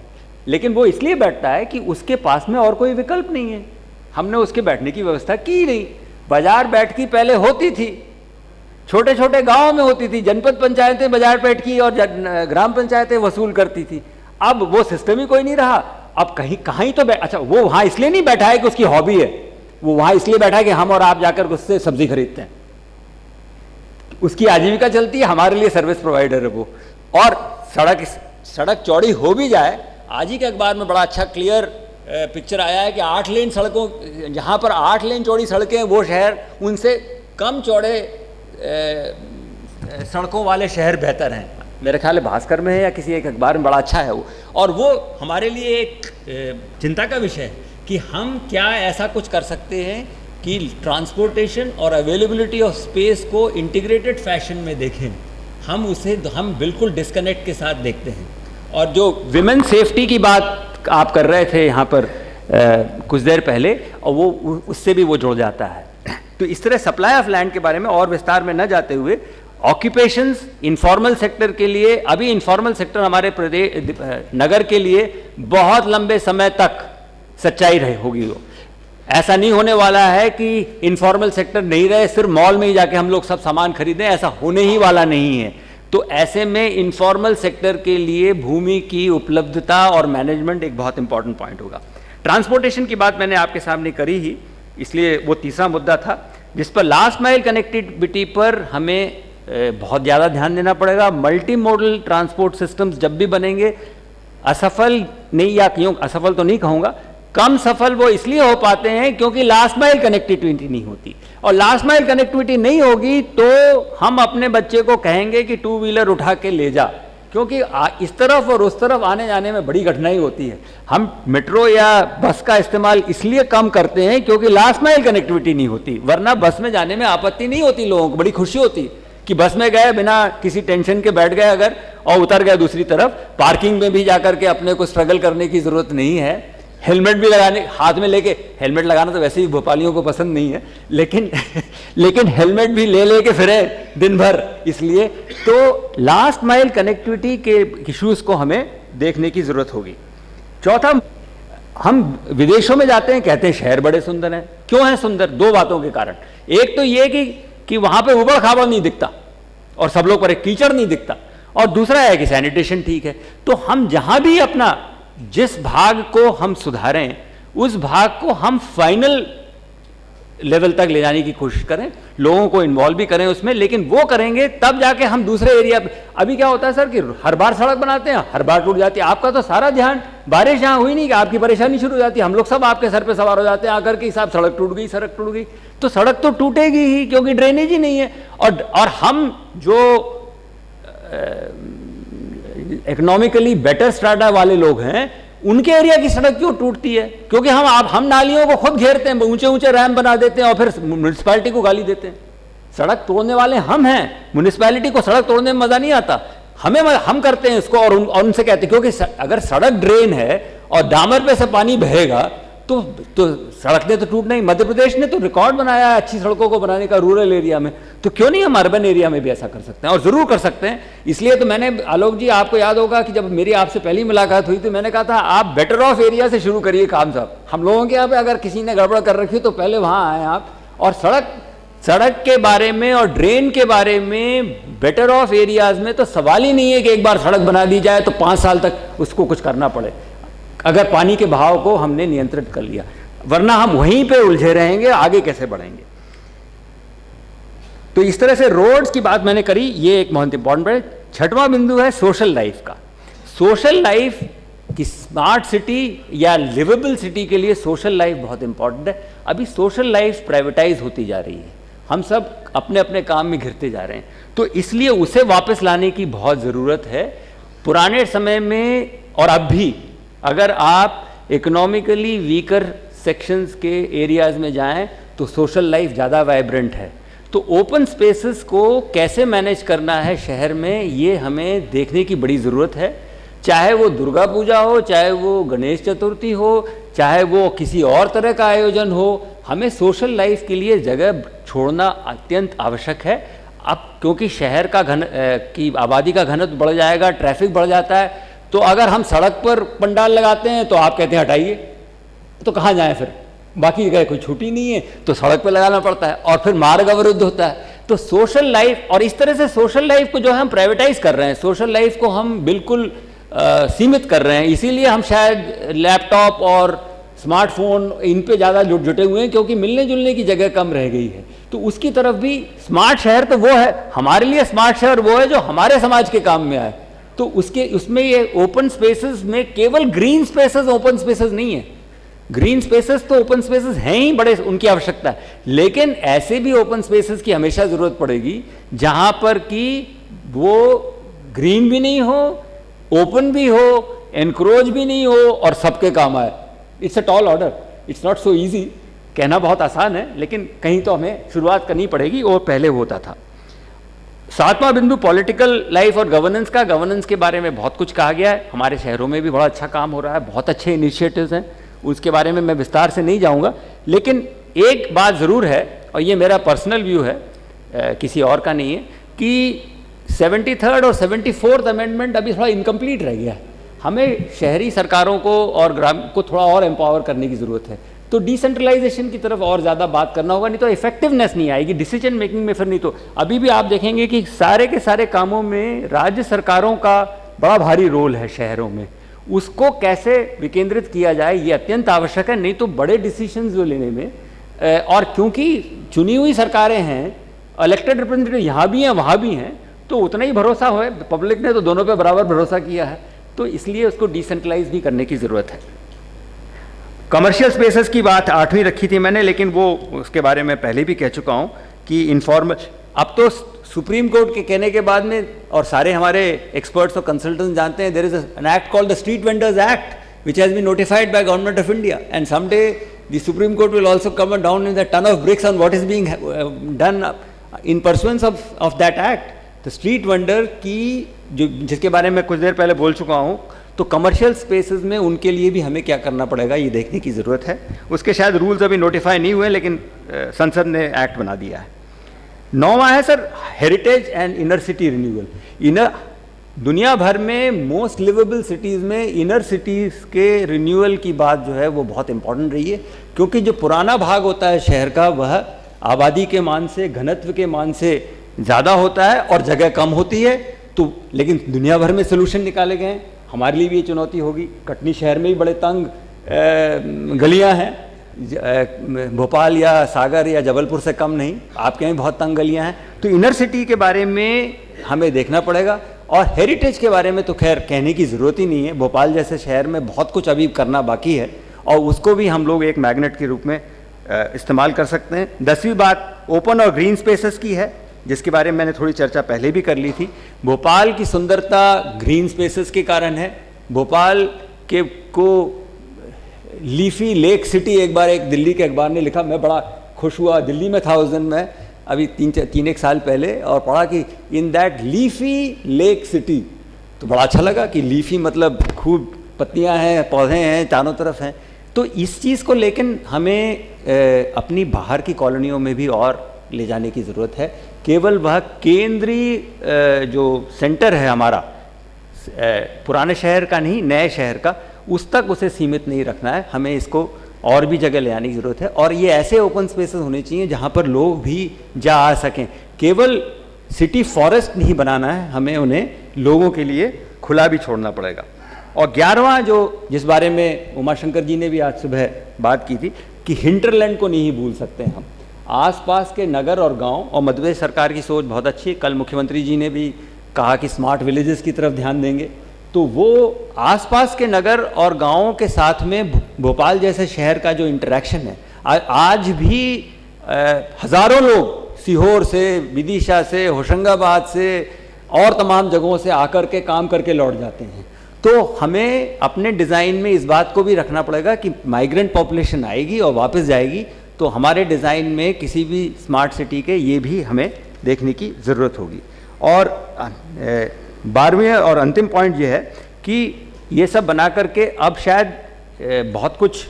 लेकिन वो इसलिए बैठता है कि उसके पास में और कोई विकल्प नहीं है, हमने उसके बैठने की व्यवस्था की नहीं. बाजार बैठकी पहले होती थी, छोटे छोटे गांवों में होती थी, जनपद पंचायतें बाजार बैठकी और ग्राम पंचायतें वसूल करती थी. अब वो सिस्टम ही कोई नहीं रहा. अब कहीं तो अच्छा, वो वहाँ इसलिए नहीं बैठा है कि उसकी हॉबी है, वो वहाँ इसलिए बैठा है कि हम और आप जाकर उससे सब्जी खरीदते हैं, उसकी आजीविका चलती है, हमारे लिए सर्विस प्रोवाइडर है वो. और सड़क चौड़ी हो भी जाए, आज ही के अखबार में बड़ा अच्छा क्लियर पिक्चर आया है कि 8 लेन सड़कों, जहाँ पर 8 लेन चौड़ी सड़कें हैं वो शहर उनसे कम चौड़े सड़कों वाले शहर बेहतर हैं. मेरे ख्याल है भास्कर में है या किसी एक अखबार में, बड़ा अच्छा है वो. और वो हमारे लिए एक चिंता का विषय है कि हम क्या ऐसा कुछ कर सकते हैं कि ट्रांसपोर्टेशन और अवेलेबिलिटी ऑफ स्पेस को इंटीग्रेटेड फैशन में देखें. हम बिल्कुल डिस्कनेक्ट के साथ देखते हैं. और जो विमेन सेफ्टी की बात आप कर रहे थे यहाँ पर कुछ देर पहले, और वो उससे भी वो जुड़ जाता है. तो इस तरह सप्लाई ऑफ लैंड के बारे में और विस्तार में न जाते हुए, ऑक्यूपेशंस इनफॉर्मल सेक्टर के लिए, अभी इनफॉर्मल सेक्टर हमारे प्रदेश नगर के लिए बहुत लंबे समय तक सच्चाई रही होगी. वो ऐसा नहीं होने वाला है कि इनफॉर्मल सेक्टर नहीं रहे, सिर्फ मॉल में ही जाके हम लोग सब सामान खरीदें, ऐसा होने ही वाला नहीं है. तो ऐसे में इनफॉर्मल सेक्टर के लिए भूमि की उपलब्धता और मैनेजमेंट एक बहुत इंपॉर्टेंट पॉइंट होगा. ट्रांसपोर्टेशन की बात मैंने आपके सामने करी ही, इसलिए वो तीसरा मुद्दा था जिस पर लास्ट माइल कनेक्टिविटी पर हमें बहुत ज़्यादा ध्यान देना पड़ेगा. मल्टी मॉडल ट्रांसपोर्ट सिस्टम्स जब भी बनेंगे, असफल नहीं, या क्यों असफल तो नहीं कहूँगा, कम सफल वो इसलिए हो पाते हैं क्योंकि लास्ट माइल कनेक्टिविटी नहीं होती, और लास्ट माइल कनेक्टिविटी नहीं होगी तो हम अपने बच्चे को कहेंगे कि टू व्हीलर उठा के ले जा, क्योंकि इस तरफ और उस तरफ आने जाने में बड़ी कठिनाई होती है। हम मेट्रो या बस का इस्तेमाल इसलिए कम करते हैं क्योंकि लास्ट माइल कनेक्टिविटी नहीं होती, वरना बस में जाने में आपत्ति नहीं होती, लोगों को बड़ी खुशी होती कि बस में गए बिना किसी टेंशन के बैठ गए अगर और उतर गए दूसरी तरफ, पार्किंग में भी जाकर के अपने को स्ट्रगल करने की जरूरत नहीं है, हेलमेट भी लगाने हाथ में लेके, हेलमेट लगाना तो वैसे ही भोपालियों को पसंद नहीं है, लेकिन हेलमेट भी ले लेके फिरे दिन भर, इसलिए तो लास्ट माइल कनेक्टिविटी के इश्यूज को हमें देखने की जरूरत होगी। चौथा, हम विदेशों में जाते हैं, कहते हैं शहर बड़े सुंदर हैं। क्यों है सुंदर? दो बातों के कारण। एक तो ये कि वहां पे उबड़ खाबड़ नहीं दिखता और सब लोग पर कीचड़ नहीं दिखता, और दूसरा है कि सैनिटेशन ठीक है। तो हम जहां भी अपना जिस भाग को हम सुधारें उस भाग को हम फाइनल लेवल तक ले जाने की कोशिश करें, लोगों को इन्वॉल्व भी करें उसमें, लेकिन वो करेंगे तब जाके हम दूसरे एरिया। अभी क्या होता है सर कि हर बार सड़क बनाते हैं, हर बार टूट जाती है। आपका तो सारा ध्यान बारिश यहाँ हुई नहीं कि आपकी परेशानी शुरू हो जाती है, हम लोग सब आपके सर पे सवार हो जाते हैं आकर के, साहब सड़क टूट गई, सड़क टूट गई। तो सड़क तो टूटेगी ही क्योंकि ड्रेनेज ही नहीं है। और हम जो इकोनॉमिकली बेटर स्ट्राटा वाले लोग हैं उनके एरिया की सड़क क्यों टूटती है? क्योंकि हम नालियों को खुद घेरते हैं, ऊंचे ऊंचे रैम बना देते हैं और फिर म्युनिसिपैलिटी को गाली देते हैं। सड़क तोड़ने वाले हम हैं, म्युनिसिपैलिटी को सड़क तोड़ने में मजा नहीं आता, हम करते हैं इसको और उनसे कहते हैं। क्योंकि अगर सड़क ड्रेन है और डामर पे से पानी बहेगा तो सड़क ने तो टूटना ही। मध्य प्रदेश ने तो रिकॉर्ड बनाया है अच्छी सड़कों को बनाने का रूरल एरिया में, तो क्यों नहीं हम अर्बन एरिया में भी ऐसा कर सकते हैं? और जरूर कर सकते हैं। इसलिए तो मैंने, आलोक जी आपको याद होगा कि जब मेरी आपसे पहली मुलाकात हुई तो मैंने कहा था आप बेटर ऑफ एरिया से शुरू करिए काम साहब। हम लोगों के यहाँ पे अगर किसी ने गड़बड़ कर रखी तो पहले वहाँ आए आप, और सड़क के बारे में और ड्रेन के बारे में बेटर ऑफ एरियाज में तो सवाल ही नहीं है कि एक बार सड़क बना दी जाए तो 5 साल तक उसको कुछ करना पड़े, अगर पानी के बहाव को हमने नियंत्रित कर लिया, वरना हम वहीं पे उलझे रहेंगे, आगे कैसे बढ़ेंगे। तो इस तरह से रोड्स की बात मैंने करी, ये एक बहुत इंपॉर्टेंट है। छठवां बिंदु है सोशल लाइफ का। सोशल लाइफ की स्मार्ट सिटी या लिवेबल सिटी के लिए सोशल लाइफ बहुत इंपॉर्टेंट है। अभी सोशल लाइफ प्राइवेटाइज होती जा रही है, हम सब अपने अपने काम में घिरते जा रहे हैं, तो इसलिए उसे वापस लाने की बहुत ज़रूरत है। पुराने समय में और अब भी अगर आप इकोनॉमिकली वीकर सेक्शंस के एरियाज़ में जाएं तो सोशल लाइफ ज़्यादा वाइब्रेंट है। तो ओपन स्पेसेस को कैसे मैनेज करना है शहर में, ये हमें देखने की बड़ी ज़रूरत है। चाहे वो दुर्गा पूजा हो, चाहे वो गणेश चतुर्थी हो, चाहे वो किसी और तरह का आयोजन हो, हमें सोशल लाइफ के लिए जगह छोड़ना अत्यंत आवश्यक है। अब क्योंकि शहर का की आबादी का घनत्व बढ़ जाएगा, ट्रैफिक बढ़ जाता है, तो अगर हम सड़क पर पंडाल लगाते हैं तो आप कहते हैं हटाइए, तो कहाँ जाएं फिर? बाकी जगह कोई छुट्टी नहीं है तो सड़क पर लगाना पड़ता है और फिर मार्ग अवरुद्ध होता है। तो सोशल लाइफ, और इस तरह से सोशल लाइफ को जो है हम प्राइवेटाइज कर रहे हैं, सोशल लाइफ को हम बिल्कुल सीमित कर रहे हैं। इसीलिए हम शायद लैपटॉप और स्मार्टफोन इन पे ज़्यादा जुटे हुए हैं, क्योंकि मिलने जुलने की जगह कम रह गई है। तो उसकी तरफ भी स्मार्ट शहर तो वो है, हमारे लिए स्मार्ट शहर वो है जो हमारे समाज के काम में आए। तो उसमें ये ओपन स्पेसेस में केवल ग्रीन स्पेसेस ओपन स्पेसेस नहीं है, ग्रीन स्पेसेस तो ओपन स्पेसेस हैं ही बड़े, उनकी आवश्यकता है, लेकिन ऐसे भी ओपन स्पेसेस की हमेशा ज़रूरत पड़ेगी जहां पर कि वो ग्रीन भी नहीं हो, ओपन भी हो, एनक्रोच भी नहीं हो और सबके काम आए। It's a tall order, it's not so easy. कहना बहुत आसान है, लेकिन कहीं तो हमें शुरुआत करनी पड़ेगी, और पहले होता था। 7वां बिंदु पॉलिटिकल लाइफ और गवर्नेंस का। गवर्नेंस के बारे में बहुत कुछ कहा गया है, हमारे शहरों में भी बड़ा अच्छा काम हो रहा है, बहुत अच्छे इनिशिएटिव्स हैं, उसके बारे में मैं विस्तार से नहीं जाऊंगा। लेकिन एक बात ज़रूर है, और ये मेरा पर्सनल व्यू है, किसी और का नहीं है, कि 73rd और 74th अमेंडमेंट अभी थोड़ा इनकम्प्लीट रह गया है। हमें शहरी सरकारों को और ग्राम को थोड़ा और एम्पावर करने की ज़रूरत है। तो डिसेंट्रलाइजेशन की तरफ और ज़्यादा बात करना होगा, नहीं तो इफेक्टिवनेस नहीं आएगी डिसीजन मेकिंग में। फिर नहीं तो अभी भी आप देखेंगे कि सारे के सारे कामों में राज्य सरकारों का बड़ा भारी रोल है शहरों में। उसको कैसे विकेंद्रित किया जाए ये अत्यंत आवश्यक है, नहीं तो बड़े डिसीजन जो लेने में, और क्योंकि चुनी हुई सरकारें हैं, इलेक्टेड रिप्रेजेंटेटिव यहाँ भी हैं वहाँ भी हैं, तो उतना ही भरोसा हो, पब्लिक ने तो दोनों पे बराबर भरोसा किया है, तो इसलिए उसको डिसेंट्रलाइज भी करने की ज़रूरत है। कमर्शियल स्पेसेस की बात 8वीं रखी थी मैंने, लेकिन वो उसके बारे में पहले भी कह चुका हूँ कि इनफॉर्मल, अब तो सुप्रीम कोर्ट के कहने के बाद में और सारे हमारे एक्सपर्ट्स और कंसल्टेंट्स जानते हैं, there is an act called the street vendors act which has been notified by Government of India, and someday the Supreme Court will also come down with a ton of bricks on what is being done in pursuance of that act. तो street vendor की जो जिसके बारे में कुछ देर पहले बोल चुका हूँ, तो कमर्शियल स्पेसेस में उनके लिए भी हमें क्या करना पड़ेगा ये देखने की ज़रूरत है। उसके शायद रूल्स अभी नोटिफाई नहीं हुए, लेकिन संसद ने एक्ट बना दिया है। 9वां है sir heritage and inner city renewal. दुनिया भर में मोस्ट लिवेबल सिटीज़ में इनर सिटीज़ के रिन्यूअल की बात जो है वो बहुत इंपॉर्टेंट रही है, क्योंकि जो पुराना भाग होता है शहर का वह आबादी के मान से, घनत्व के मान से ज़्यादा होता है और जगह कम होती है। तो लेकिन दुनिया भर में सोल्यूशन निकाले गए हैं, हमारे लिए भी ये चुनौती होगी। कटनी शहर में भी बड़े तंग गलियाँ हैं, भोपाल या सागर या जबलपुर से कम नहीं, आपके यहाँ बहुत तंग गलियाँ हैं। तो इनर सिटी के बारे में हमें देखना पड़ेगा, और हेरिटेज के बारे में तो खैर कहने की ज़रूरत ही नहीं है। भोपाल जैसे शहर में बहुत कुछ अभी करना बाकी है, और उसको भी हम लोग एक मैग्नेट के रूप में इस्तेमाल कर सकते हैं। 10वीं बात ओपन और ग्रीन स्पेसेस की है, जिसके बारे में मैंने थोड़ी चर्चा पहले भी कर ली थी। भोपाल की सुंदरता ग्रीन स्पेसेस के कारण है। भोपाल के को लीफी लेक सिटी एक बार एक दिल्ली के अखबार ने लिखा, मैं बड़ा खुश हुआ। दिल्ली में था उस दिन मैं अभी 3-1 साल पहले, और पढ़ा कि in that leafy lake city, तो बड़ा अच्छा लगा कि लीफी मतलब खूब पत्तियां हैं, पौधे हैं, चारों तरफ हैं। तो इस चीज़ को लेकिन हमें अपनी बाहर की कॉलोनियों में भी और ले जाने की ज़रूरत है। केवल वह केंद्रीय जो सेंटर है हमारा, पुराने शहर का नहीं, नए शहर का, उस तक उसे सीमित नहीं रखना है। हमें इसको और भी जगह ले आने की ज़रूरत है, और ये ऐसे ओपन स्पेसेस होने चाहिए जहाँ पर लोग भी जा आ सकें। केवल सिटी फॉरेस्ट नहीं बनाना है, हमें उन्हें लोगों के लिए खुला भी छोड़ना पड़ेगा। और 11वां जो जिस बारे में उमाशंकर जी ने भी आज सुबह बात की थी कि हिंटरलैंड को नहीं भूल सकते हम। आसपास के नगर और गांव, और मध्य प्रदेश सरकार की सोच बहुत अच्छी है। कल मुख्यमंत्री जी ने भी कहा कि स्मार्ट विलेजेस की तरफ ध्यान देंगे, तो वो आसपास के नगर और गांवों के साथ में भोपाल जैसे शहर का जो इंटरेक्शन है, आज भी हज़ारों लोग सीहोर से, विदिशा से, होशंगाबाद से और तमाम जगहों से आकर के काम करके लौट जाते हैं। तो हमें अपने डिज़ाइन में इस बात को भी रखना पड़ेगा कि माइग्रेंट पॉपुलेशन आएगी और वापस जाएगी, तो हमारे डिज़ाइन में किसी भी स्मार्ट सिटी के ये भी हमें देखने की ज़रूरत होगी। और 12वें और अंतिम पॉइंट ये है कि ये सब बना करके अब शायद बहुत कुछ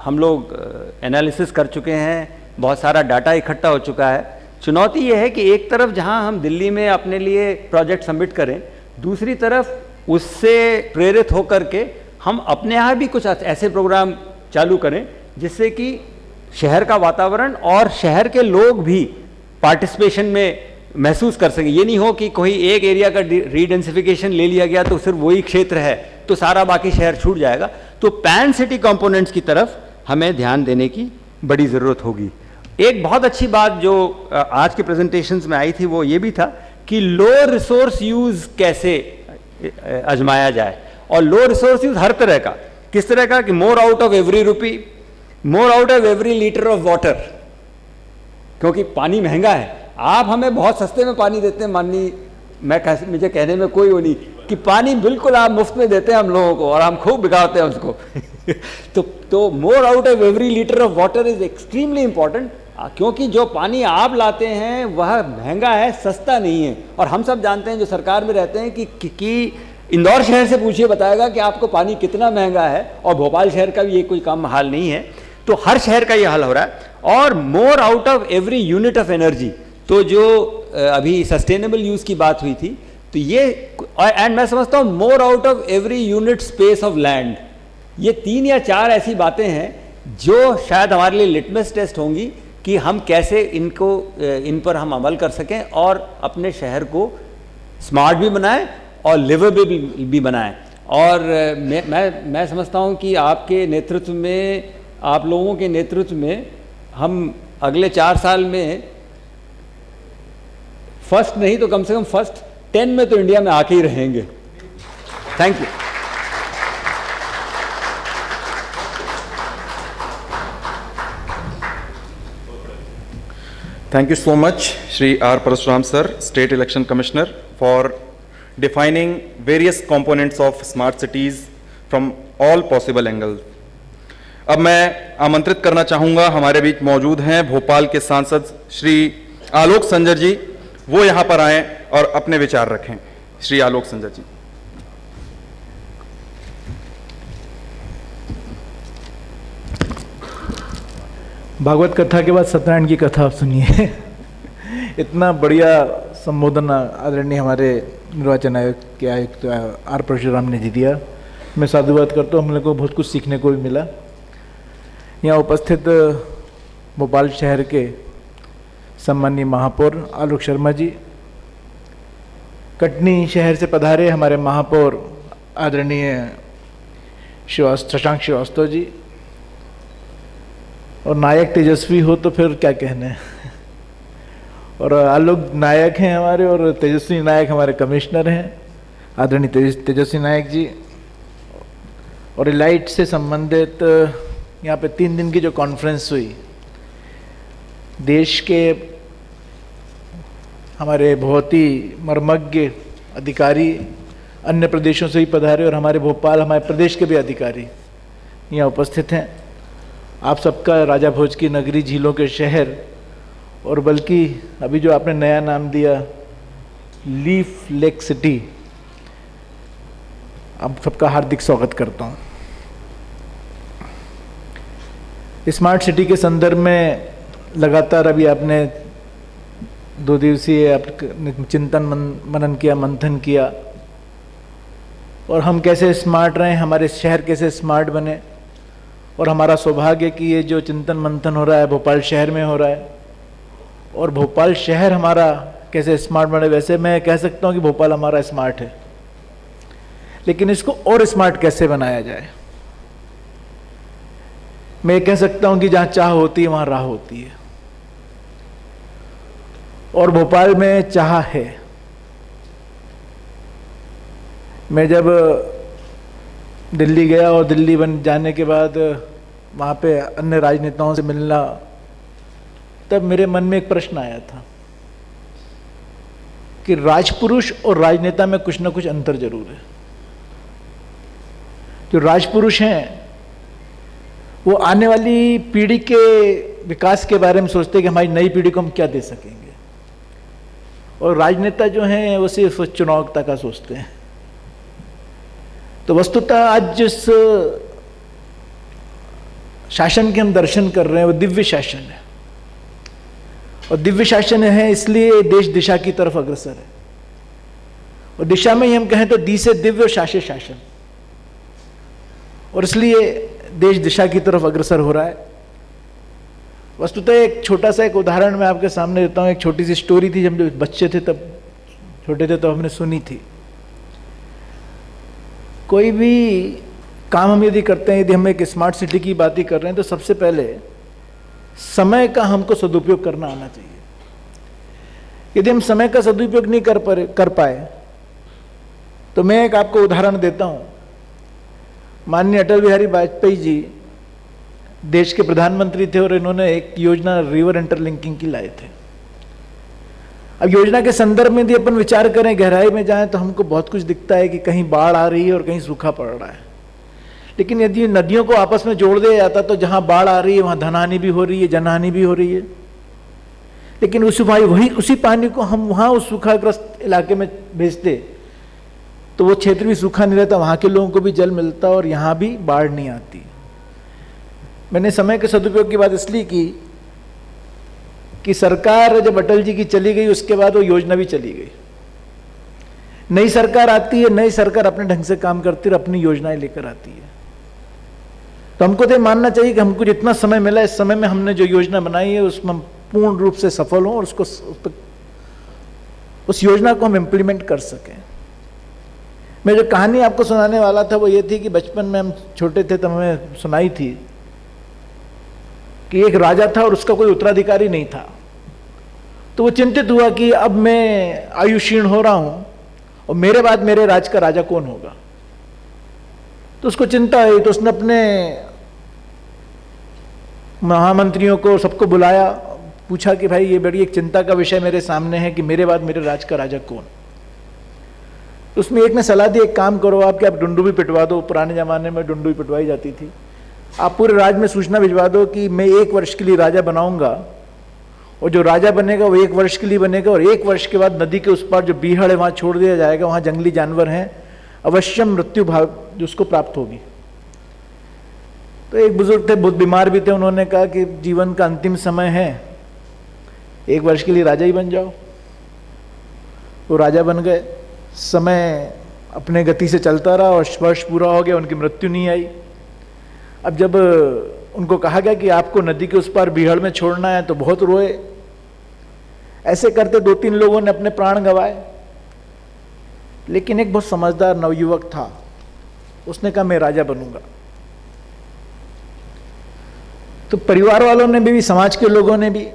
हम लोग एनालिसिस कर चुके हैं, बहुत सारा डाटा इकट्ठा हो चुका है। चुनौती ये है कि एक तरफ जहां हम दिल्ली में अपने लिए प्रोजेक्ट सबमिट करें, दूसरी तरफ उससे प्रेरित होकर के हम अपने यहाँ भी कुछ ऐसे प्रोग्राम चालू करें जिससे कि शहर का वातावरण और शहर के लोग भी पार्टिसिपेशन में महसूस कर सकें। ये नहीं हो कि कोई एक एरिया का रीडेंसिफिकेशन ले लिया गया तो सिर्फ वही क्षेत्र है तो सारा बाकी शहर छूट जाएगा। तो पैन सिटी कंपोनेंट्स की तरफ हमें ध्यान देने की बड़ी ज़रूरत होगी। एक बहुत अच्छी बात जो आज के प्रेजेंटेशंस में आई थी वो ये भी था कि लो रिसोर्स यूज़ कैसे आजमाया जाए। और लो रिसोर्स यूज़ हर तरह का, किस तरह का कि more out of every rupee, more out of every litre of water. क्योंकि पानी महंगा है, आप हमें बहुत सस्ते में पानी देते हैं, मुझे कहने में कोई वो नहीं कि पानी बिल्कुल आप मुफ्त में देते हैं हम लोगों को और हम खूब बिगाड़ते हैं उसको तो more out of every litre of water is extremely important, क्योंकि जो पानी आप लाते हैं वह महंगा है, सस्ता नहीं है। और हम सब जानते हैं जो सरकार में रहते हैं कि इंदौर शहर से पूछिए बताएगा कि आपको पानी कितना महंगा है, और भोपाल शहर का भी ये कोई कम हाल नहीं है। तो हर शहर का ये हाल हो रहा है। और more out of every unit of energy, तो जो अभी सस्टेनेबल यूज़ की बात हुई थी, तो ये एंड मैं समझता हूँ more out of every unit space of land, ये 3 या 4 ऐसी बातें हैं जो शायद हमारे लिए लिटमस टेस्ट होंगी कि हम कैसे इन पर हम अमल कर सकें और अपने शहर को स्मार्ट भी बनाएं और लिवेबल भी बनाएं। और मैं समझता हूँ कि आपके नेतृत्व में, आप लोगों के नेतृत्व में हम अगले 4 साल में फर्स्ट नहीं तो कम से कम फर्स्ट 10 में तो इंडिया में आके ही रहेंगे। Thank you. Thank you so much, Shri R. Parasuram sir, State Election Commissioner, for defining various components of smart cities from all possible angles. अब मैं आमंत्रित करना चाहूँगा, हमारे बीच मौजूद हैं भोपाल के सांसद श्री आलोक संजर जी, वो यहाँ पर आएँ और अपने विचार रखें। श्री आलोक संजर जी। भागवत कथा के बाद सत्यनारायण की कथा आप सुनिए। इतना बढ़िया संबोधन आदरणीय हमारे निर्वाचन आयोग के आयुक्त आर परशुराम ने जी दिया। मैं साधुवाद करता हूँ, हम लोग को बहुत कुछ सीखने को भी मिला। यहाँ उपस्थित भोपाल शहर के सम्माननीय महापौर आलोक शर्मा जी, कटनी शहर से पधारे हमारे महापौर आदरणीय शशांक श्रीवास्तव जी, और नायक तेजस्वी हो तो फिर क्या कहने। और आलोक नायक हैं हमारे और तेजस्वी नायक हमारे कमिश्नर हैं आदरणीय तेजस्वी नायक जी। और लाइट से संबंधित यहाँ पे 3 दिन की जो कॉन्फ्रेंस हुई, देश के हमारे बहुत ही मर्मज्ञ अधिकारी अन्य प्रदेशों से भी पधारे और हमारे भोपाल हमारे प्रदेश के भी अधिकारी यहाँ उपस्थित हैं। आप सबका राजा भोज की नगरी, झीलों के शहर, और बल्कि अभी जो आपने नया नाम दिया लीफ लेक सिटी, आप सबका हार्दिक स्वागत करता हूँ। स्मार्ट सिटी के संदर्भ में लगातार अभी आपने 2 दिवसीय चिंतन मनन किया, मंथन किया, और हम कैसे स्मार्ट रहें, हमारे शहर कैसे स्मार्ट बने। और हमारा सौभाग्य कि ये जो चिंतन मंथन हो रहा है भोपाल शहर में हो रहा है, और भोपाल शहर हमारा कैसे स्मार्ट बने। वैसे मैं कह सकता हूँ कि भोपाल हमारा स्मार्ट है, लेकिन इसको और स्मार्ट कैसे बनाया जाए। मैं कह सकता हूँ कि जहाँ चाह होती है वहाँ राह होती है, और भोपाल में चाह है। मैं जब दिल्ली गया और दिल्ली बन जाने के बाद वहाँ पे अन्य राजनेताओं से मिलना, तब मेरे मन में एक प्रश्न आया था कि राजपुरुष और राजनेता में कुछ ना कुछ अंतर जरूर है। जो राजपुरुष हैं वो आने वाली पीढ़ी के विकास के बारे में सोचते हैं कि हमारी नई पीढ़ी को हम क्या दे सकेंगे, और राजनेता जो हैं वो सिर्फ चुनाव तक का सोचते हैं। तो वस्तुतः आज जिस शासन के हम दर्शन कर रहे हैं वो दिव्य शासन है, और दिव्य शासन है इसलिए देश दिशा की तरफ अग्रसर है। और दिशा में ही हम कहें तो दी से दिव्य और शासे शासन, और इसलिए देश दिशा की तरफ अग्रसर हो रहा है। वस्तुतः एक छोटा सा एक उदाहरण मैं आपके सामने देता हूँ। एक छोटी सी स्टोरी थी, जब बच्चे थे तब छोटे थे तब हमने सुनी थी। कोई भी काम हम यदि करते हैं, यदि हम एक स्मार्ट सिटी की बात ही कर रहे हैं, तो सबसे पहले समय का हमको सदुपयोग करना आना चाहिए। यदि हम समय का सदुपयोग नहीं कर पाए तो मैं एक आपको उदाहरण देता हूं। माननीय अटल बिहारी वाजपेयी जी देश के प्रधानमंत्री थे और इन्होंने एक योजना रिवर इंटरलिंकिंग की लाए थे। अब योजना के संदर्भ में यदि अपन विचार करें, गहराई में जाएं, तो हमको बहुत कुछ दिखता है कि कहीं बाढ़ आ रही है और कहीं सूखा पड़ रहा है। लेकिन यदि नदियों को आपस में जोड़ दिया जाता तो जहां बाढ़ आ रही है वहां धनहानि भी हो रही है, जनहानि भी हो रही है। लेकिन उसी पानी को हम वहां उस सूखाग्रस्त इलाके में भेजते तो वो क्षेत्र भी सूखा नहीं रहता, वहां के लोगों को भी जल मिलता और यहां भी बाढ़ नहीं आती। मैंने समय के सदुपयोग की बात इसलिए की कि सरकार जब अटल जी की चली गई उसके बाद वो योजना भी चली गई। नई सरकार आती है, नई सरकार अपने ढंग से काम करती है, अपनी योजनाएं लेकर आती है। तो हमको तो मानना चाहिए कि हमको जितना समय मिला, इस समय में हमने जो योजना बनाई है उसमें हम पूर्ण रूप से सफल हों और उस योजना को हम इम्प्लीमेंट कर सकें। मैं जो कहानी आपको सुनाने वाला था वो ये थी कि बचपन में हम छोटे थे तब हमें सुनाई थी कि एक राजा था और उसका कोई उत्तराधिकारी नहीं था। तो वो चिंतित हुआ कि अब मैं आयुषीण हो रहा हूं और मेरे बाद मेरे राज का राजा कौन होगा। तो उसको चिंता हुई, तो उसने अपने महामंत्रियों को सबको बुलाया, पूछा कि भाई ये बड़ी एक चिंता का विषय मेरे सामने है कि मेरे बाद मेरे राज का राजा कौन। तो उसमें एक ने सलाह दी, एक काम करो आप कि आप डुंडुबी पिटवा दो। पुराने ज़माने में डुंडुबी पिटवाई जाती थी। आप पूरे राज में सूचना भिजवा दो कि मैं 1 वर्ष के लिए राजा बनाऊंगा, और जो राजा बनेगा वो 1 वर्ष के लिए बनेगा, और 1 वर्ष के बाद नदी के उस पार जो बीहड़ है वहाँ छोड़ दिया जाएगा, वहाँ जंगली जानवर हैं, अवश्य मृत्यु भाग जो उसको प्राप्त होगी। तो एक बुजुर्ग थे, बहुत बीमार भी थे, उन्होंने कहा कि जीवन का अंतिम समय है, 1 वर्ष के लिए राजा ही बन जाओ। वो राजा बन गए। समय अपने गति से चलता रहा और वर्ष पूरा हो गया, उनकी मृत्यु नहीं आई। अब जब उनको कहा गया कि आपको नदी के उस पार बीहड़ में छोड़ना है तो बहुत रोए। ऐसे करते 2-3 लोगों ने अपने प्राण गंवाए, लेकिन एक बहुत समझदार नवयुवक था, उसने कहा मैं राजा बनूंगा। तो परिवार वालों ने भी, समाज के लोगों ने भी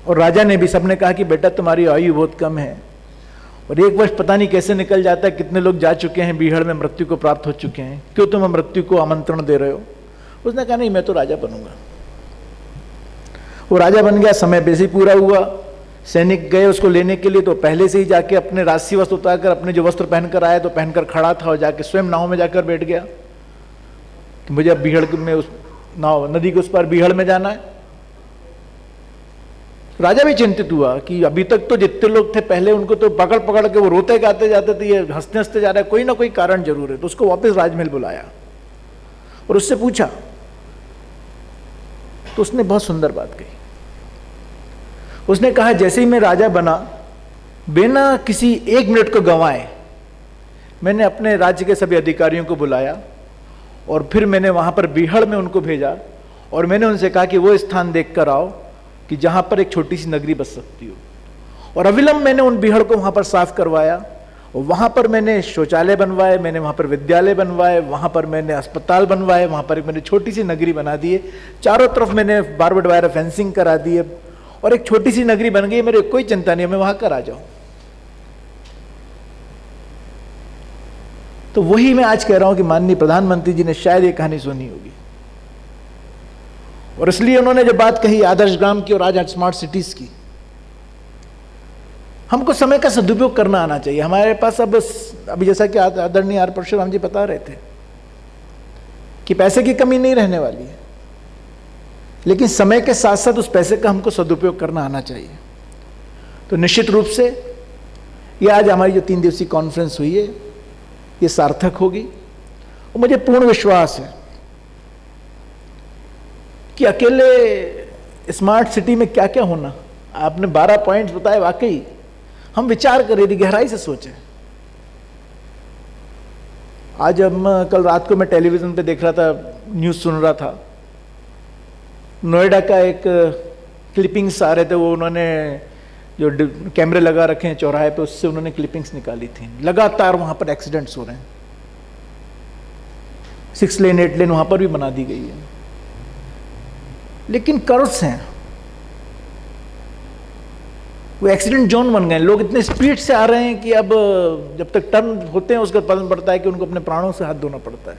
और राजा ने भी, सबने कहा कि बेटा तुम्हारी आयु बहुत कम है और 1 वर्ष पता नहीं कैसे निकल जाता है, कितने लोग जा चुके हैं बीहड़ में, मृत्यु को प्राप्त हो चुके हैं, क्यों तुम मृत्यु को आमंत्रण दे रहे हो। उसने कहा नहीं, मैं तो राजा बनूंगा। वो राजा बन गया। समय वैसे ही पूरा हुआ। सैनिक गए उसको लेने के लिए, तो पहले से ही जाके अपने राजसी वस्त्र उतारकर अपने जो वस्त्र पहनकर आया तो पहनकर खड़ा था, और जाके स्वयं नाव में जाकर बैठ गया कि मुझे अब बीहड़ में, उस नाव नदी के उस पार बीहड़ में जाना है। राजा भी चिंतित हुआ कि अभी तक तो जितने लोग थे पहले, उनको तो पकड़ पकड़ के वो रोते गाते जाते थे, ये हंसते हंसते जा रहा है, कोई ना कोई कारण जरूर है। तो उसको वापस राजमहल बुलाया और उससे पूछा, तो उसने बहुत सुंदर बात कही। उसने कहा जैसे ही मैं राजा बना, बिना किसी 1 मिनट को गंवाए मैंने अपने राज्य के सभी अधिकारियों को बुलाया और फिर मैंने वहां पर बीहड़ में उनको भेजा और मैंने उनसे कहा कि वो स्थान देख कर आओ कि जहां पर एक छोटी सी नगरी बस सकती हो। और अविलंब मैंने उन बीहड़ को वहां पर साफ करवाया और वहां पर मैंने शौचालय बनवाए, मैंने वहां पर विद्यालय बनवाए, वहां पर मैंने अस्पताल बनवाए, वहां पर मैंने छोटी सी नगरी बना दी, चारों तरफ मैंने बारबेड वायर फेंसिंग करा दी और एक छोटी सी नगरी बन गई। मेरे कोई चिंता नहीं है, मैं वहां कर आ जाऊं। तो वही मैं आज कह रहा हूं कि माननीय प्रधानमंत्री जी ने शायद ये कहानी सुनी होगी और इसलिए उन्होंने जो बात कही आदर्श ग्राम की और आज स्मार्ट सिटीज की, हमको समय का सदुपयोग करना आना चाहिए। हमारे पास अब अभी जैसा कि आदरणीय आर परशुराम जी बता रहे थे कि पैसे की कमी नहीं रहने वाली है, लेकिन समय के साथ साथ उस पैसे का हमको सदुपयोग करना आना चाहिए। तो निश्चित रूप से ये आज हमारी जो 3 दिवसीय कॉन्फ्रेंस हुई है ये सार्थक होगी और मुझे पूर्ण विश्वास है कि अकेले स्मार्ट सिटी में क्या क्या होना, आपने 12 पॉइंट्स बताए, वाकई हम विचार करें, यदि गहराई से सोचें। आज कल रात को मैं टेलीविजन पे देख रहा था, न्यूज़ सुन रहा था, नोएडा का एक क्लिपिंग्स आ रहे थे, वो उन्होंने जो कैमरे लगा रखे हैं चौराहे पे, उससे उन्होंने क्लिपिंग्स निकाली थी। लगातार वहां पर एक्सीडेंट्स हो रहे हैं, 6 लेन 8 लेन वहां पर भी बना दी गई है, लेकिन कर्व्स हैं, वो एक्सीडेंट जोन बन गए। लोग इतने स्पीड से आ रहे हैं कि अब जब तक टर्न होते हैं उसका पता पड़ता है कि उनको अपने प्राणों से हाथ धोना पड़ता है।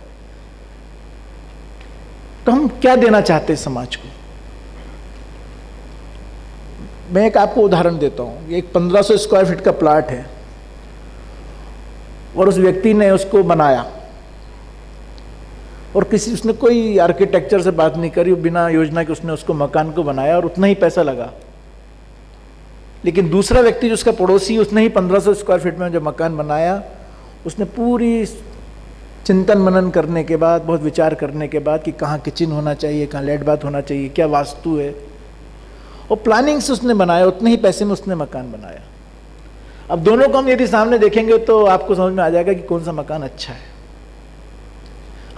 तो हम क्या देना चाहते हैं समाज को? मैं एक आपको उदाहरण देता हूं। एक 1500 स्क्वायर फीट का प्लाट है और उस व्यक्ति ने उसको बनाया और उसने कोई आर्किटेक्चर से बात नहीं करी, बिना योजना के उसने उसको मकान को बनाया और उतना ही पैसा लगा। लेकिन दूसरा व्यक्ति जो उसका पड़ोसी, उसने ही 1500 स्क्वायर फीट में जो मकान बनाया, उसने पूरी चिंतन मनन करने के बाद, बहुत विचार करने के बाद कि कहाँ किचन होना चाहिए, कहाँ लेट बाथ होना चाहिए, क्या वास्तु है, और प्लानिंग से उसने बनाया, उतने ही पैसे में उसने मकान बनाया। अब दोनों को हम यदि सामने देखेंगे तो आपको समझ में आ जाएगा कि कौन सा मकान अच्छा है।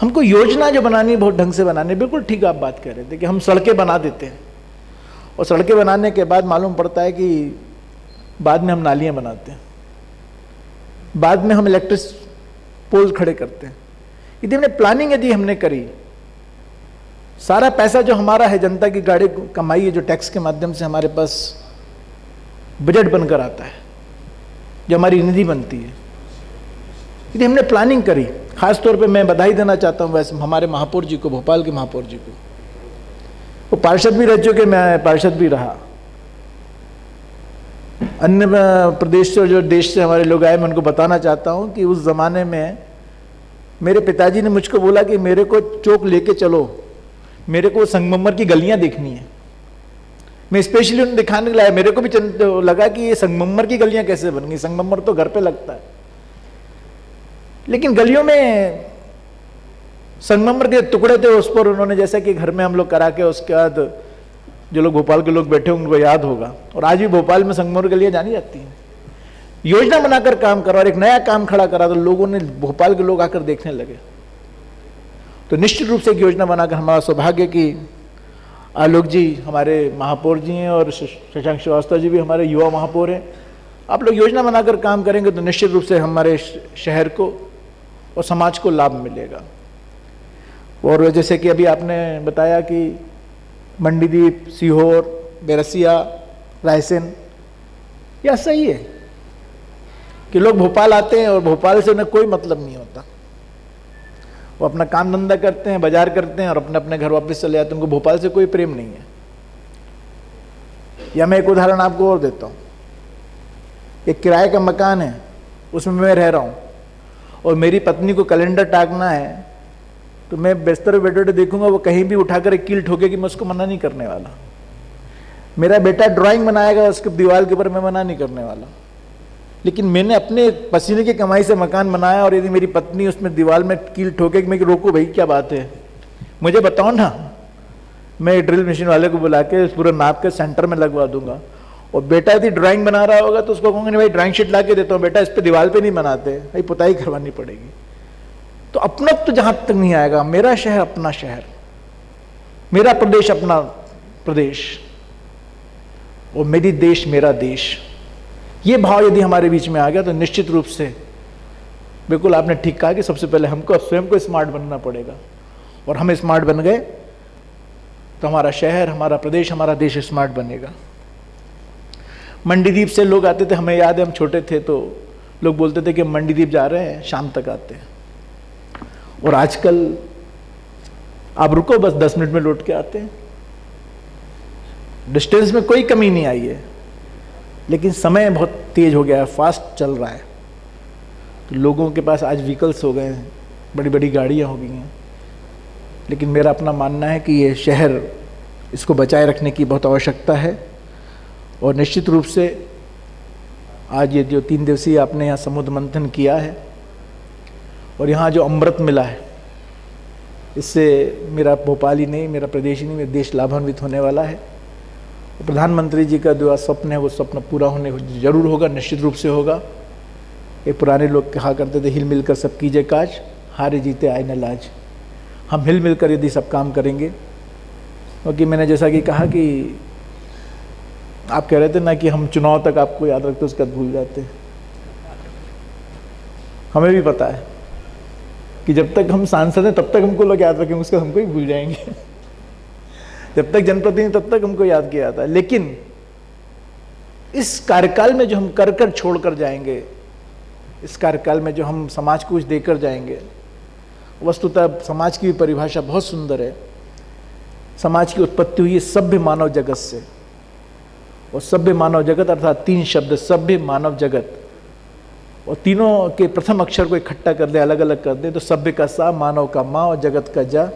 हमको योजना जो बनानी है बहुत ढंग से बनानी है। बिल्कुल ठीक आप बात कह रहे थे कि हम सड़कें बना देते हैं और सड़कें बनाने के बाद मालूम पड़ता है कि बाद में हम नालियां बनाते हैं, बाद में हम इलेक्ट्रिक पोल खड़े करते हैं। यदि हमने प्लानिंग यदि हमने करी, सारा पैसा जो हमारा है, जनता की गाड़ी कमाई है, जो टैक्स के माध्यम से हमारे पास बजट बनकर आता है, जो हमारी निधि बनती है, यदि हमने प्लानिंग करी, खास तौर पे मैं बधाई देना चाहता हूं वैसे हमारे महापौर जी को, भोपाल के महापौर जी को। वो पार्षद भी रह चुके, मैं पार्षद भी रहा। अन्य प्रदेश से, जो देश से हमारे लोग आए, मैं उनको बताना चाहता हूँ कि उस ज़माने में मेरे पिताजी ने मुझको बोला कि मेरे को चौक लेके चलो, मेरे को संगमरमर की गलियाँ देखनी है। मैं स्पेशली उन्हें दिखाने लाया, मेरे को भी लगा कि ये संगमरमर की गलियाँ कैसे बन गई, संगमरमर तो घर पे लगता है, लेकिन गलियों में संगमरमर के टुकड़े थे। उस पर उन्होंने, जैसा कि घर में हम लोग करा के, उसके बाद जो लोग भोपाल के लोग बैठे उनको याद होगा, और आज भी भोपाल में संगमरमर गलियां जानी जाती हैं। योजना बनाकर काम करा और एक नया काम खड़ा करा तो लोगों ने, भोपाल के लोग आकर देखने लगे। तो निश्चित रूप से एक योजना बनाकर, हमारा सौभाग्य कि आलोक जी हमारे महापौर जी हैं और शशांक श्रीवास्तव जी भी हमारे युवा महापौर हैं। आप लोग योजना बनाकर काम करेंगे तो निश्चित रूप से हमारे शहर को और समाज को लाभ मिलेगा। और जैसे कि अभी आपने बताया कि मंडीदीप, सीहोर, बैरसिया, रायसेन, यह सही है कि लोग भोपाल आते हैं और भोपाल से उन्हें कोई मतलब नहीं होता। वो अपना काम धंधा करते हैं, बाजार करते हैं और अपने अपने घर वापस चले जाते हैं, उनको भोपाल से कोई प्रेम नहीं है। या मैं एक उदाहरण आपको और देता हूँ। एक किराए का मकान है, उसमें मैं रह रहा हूँ और मेरी पत्नी को कैलेंडर टांगना है, तो मैं बिस्तर पे बैठे देखूंगा, वो कहीं भी उठाकर एक कील ठोकेगी, मैं उसको मना नहीं करने वाला। मेरा बेटा ड्राइंग बनाएगा उसके दीवार के ऊपर, मैं मना नहीं करने वाला। लेकिन मैंने अपने पसीने की कमाई से मकान बनाया और यदि मेरी पत्नी उसमें दीवार में कील ठोकेगी, मैं रोको भाई क्या बात है, मुझे बताओ ना, मैं ड्रिल मशीन वाले को बुला के उस पूरे नाप के सेंटर में लगवा दूंगा। और बेटा यदि ड्राइंग बना रहा होगा तो उसको कहूँगा नहीं भाई ड्राइंग शीट ला के देता हूँ बेटा, इस पर दीवार पे नहीं बनाते, भाई पुताई करवानी पड़ेगी। तो अपना तो जहां तक नहीं आएगा, मेरा शहर अपना शहर, मेरा प्रदेश अपना प्रदेश, और मेरी देश मेरा देश, ये भाव यदि हमारे बीच में आ गया तो निश्चित रूप से, बिल्कुल आपने ठीक कहा कि सबसे पहले हमको स्वयं को स्मार्ट बनना पड़ेगा, और हम स्मार्ट बन गए तो हमारा शहर, हमारा प्रदेश, हमारा देश स्मार्ट बनेगा। मंडीदीप से लोग आते थे, हमें याद है हम छोटे थे तो लोग बोलते थे कि मंडीदीप जा रहे हैं, शाम तक आते हैं। और आजकल आप रुको बस 10 मिनट में लौट के आते हैं। डिस्टेंस में कोई कमी नहीं आई है, लेकिन समय बहुत तेज हो गया है, फास्ट चल रहा है। तो लोगों के पास आज व्हीकल्स हो गए हैं, बड़ी बड़ी गाड़ियां हो गई हैं, लेकिन मेरा अपना मानना है कि ये शहर, इसको बचाए रखने की बहुत आवश्यकता है। और निश्चित रूप से आज ये जो 3 दिवसीय आपने यहाँ समुद्र मंथन किया है और यहाँ जो अमृत मिला है, इससे मेरा भोपाल ही नहीं, मेरा प्रदेश ही नहीं, मेरा देश लाभान्वित होने वाला है। प्रधानमंत्री जी का जो स्वप्न है वो स्वप्न पूरा होने जरूर होगा, निश्चित रूप से होगा। ये पुराने लोग कहा करते थे, हिल मिलकर सब कीजिए काज, हारे जीते आए न लाज। हम हिल मिलकर यदि सब काम करेंगे, क्योंकि मैंने जैसा कि कहा कि आप कह रहे थे ना कि हम चुनाव तक आपको याद रखते उसके बाद भूल जाते हैं। हमें भी पता है कि जब तक हम सांसद हैं तब तक हमको लोग याद रखेंगे, उसको हमको ही भूल जाएंगे। जब तक जनप्रतिनिधि तब तक हमको याद किया जाता है, लेकिन इस कार्यकाल में जो हम कर कर छोड़ कर जाएंगे, इस कार्यकाल में जो हम समाज को कुछ देकर जाएंगे, वस्तुतः समाज की भी परिभाषा बहुत सुंदर है। समाज की उत्पत्ति हुई है सभ्य मानव जगत से, और सभ्य मानव जगत अर्थात 3 शब्द, सभ्य मानव जगत, और तीनों के प्रथम अक्षर को इकट्ठा कर दे, अलग अलग कर दे तो सभ्य का सा, मानव का मा और जगत का जा,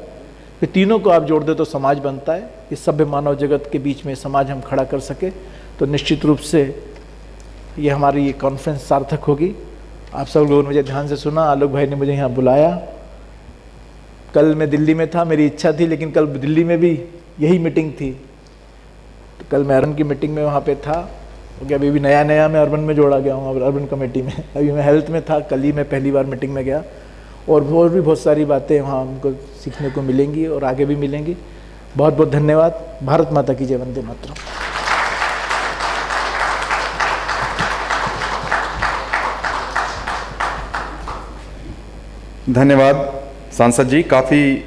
फिर तीनों को आप जोड़ दे तो समाज बनता है। इस सभ्य मानव जगत के बीच में समाज हम खड़ा कर सके तो निश्चित रूप से ये हमारी ये कॉन्फ्रेंस सार्थक होगी। आप सब लोगों ने मुझे ध्यान से सुना, आलोक भाई ने मुझे यहाँ बुलाया। कल मैं दिल्ली में था, मेरी इच्छा थी, लेकिन कल दिल्ली में भी यही मीटिंग थी, तो कल मैं अर्बन की मीटिंग में वहाँ पे था। क्योंकि अभी भी नया मैं अर्बन में जोड़ा गया हूँ, अर्बन कमेटी में। अभी मैं हेल्थ में था, कल ही मैं पहली बार मीटिंग में गया, और भी बहुत सारी बातें वहाँ हमको सीखने को मिलेंगी और आगे भी मिलेंगी। बहुत बहुत धन्यवाद। भारत माता की जय, वंदे मातरम। धन्यवाद सांसद जी, काफ़ी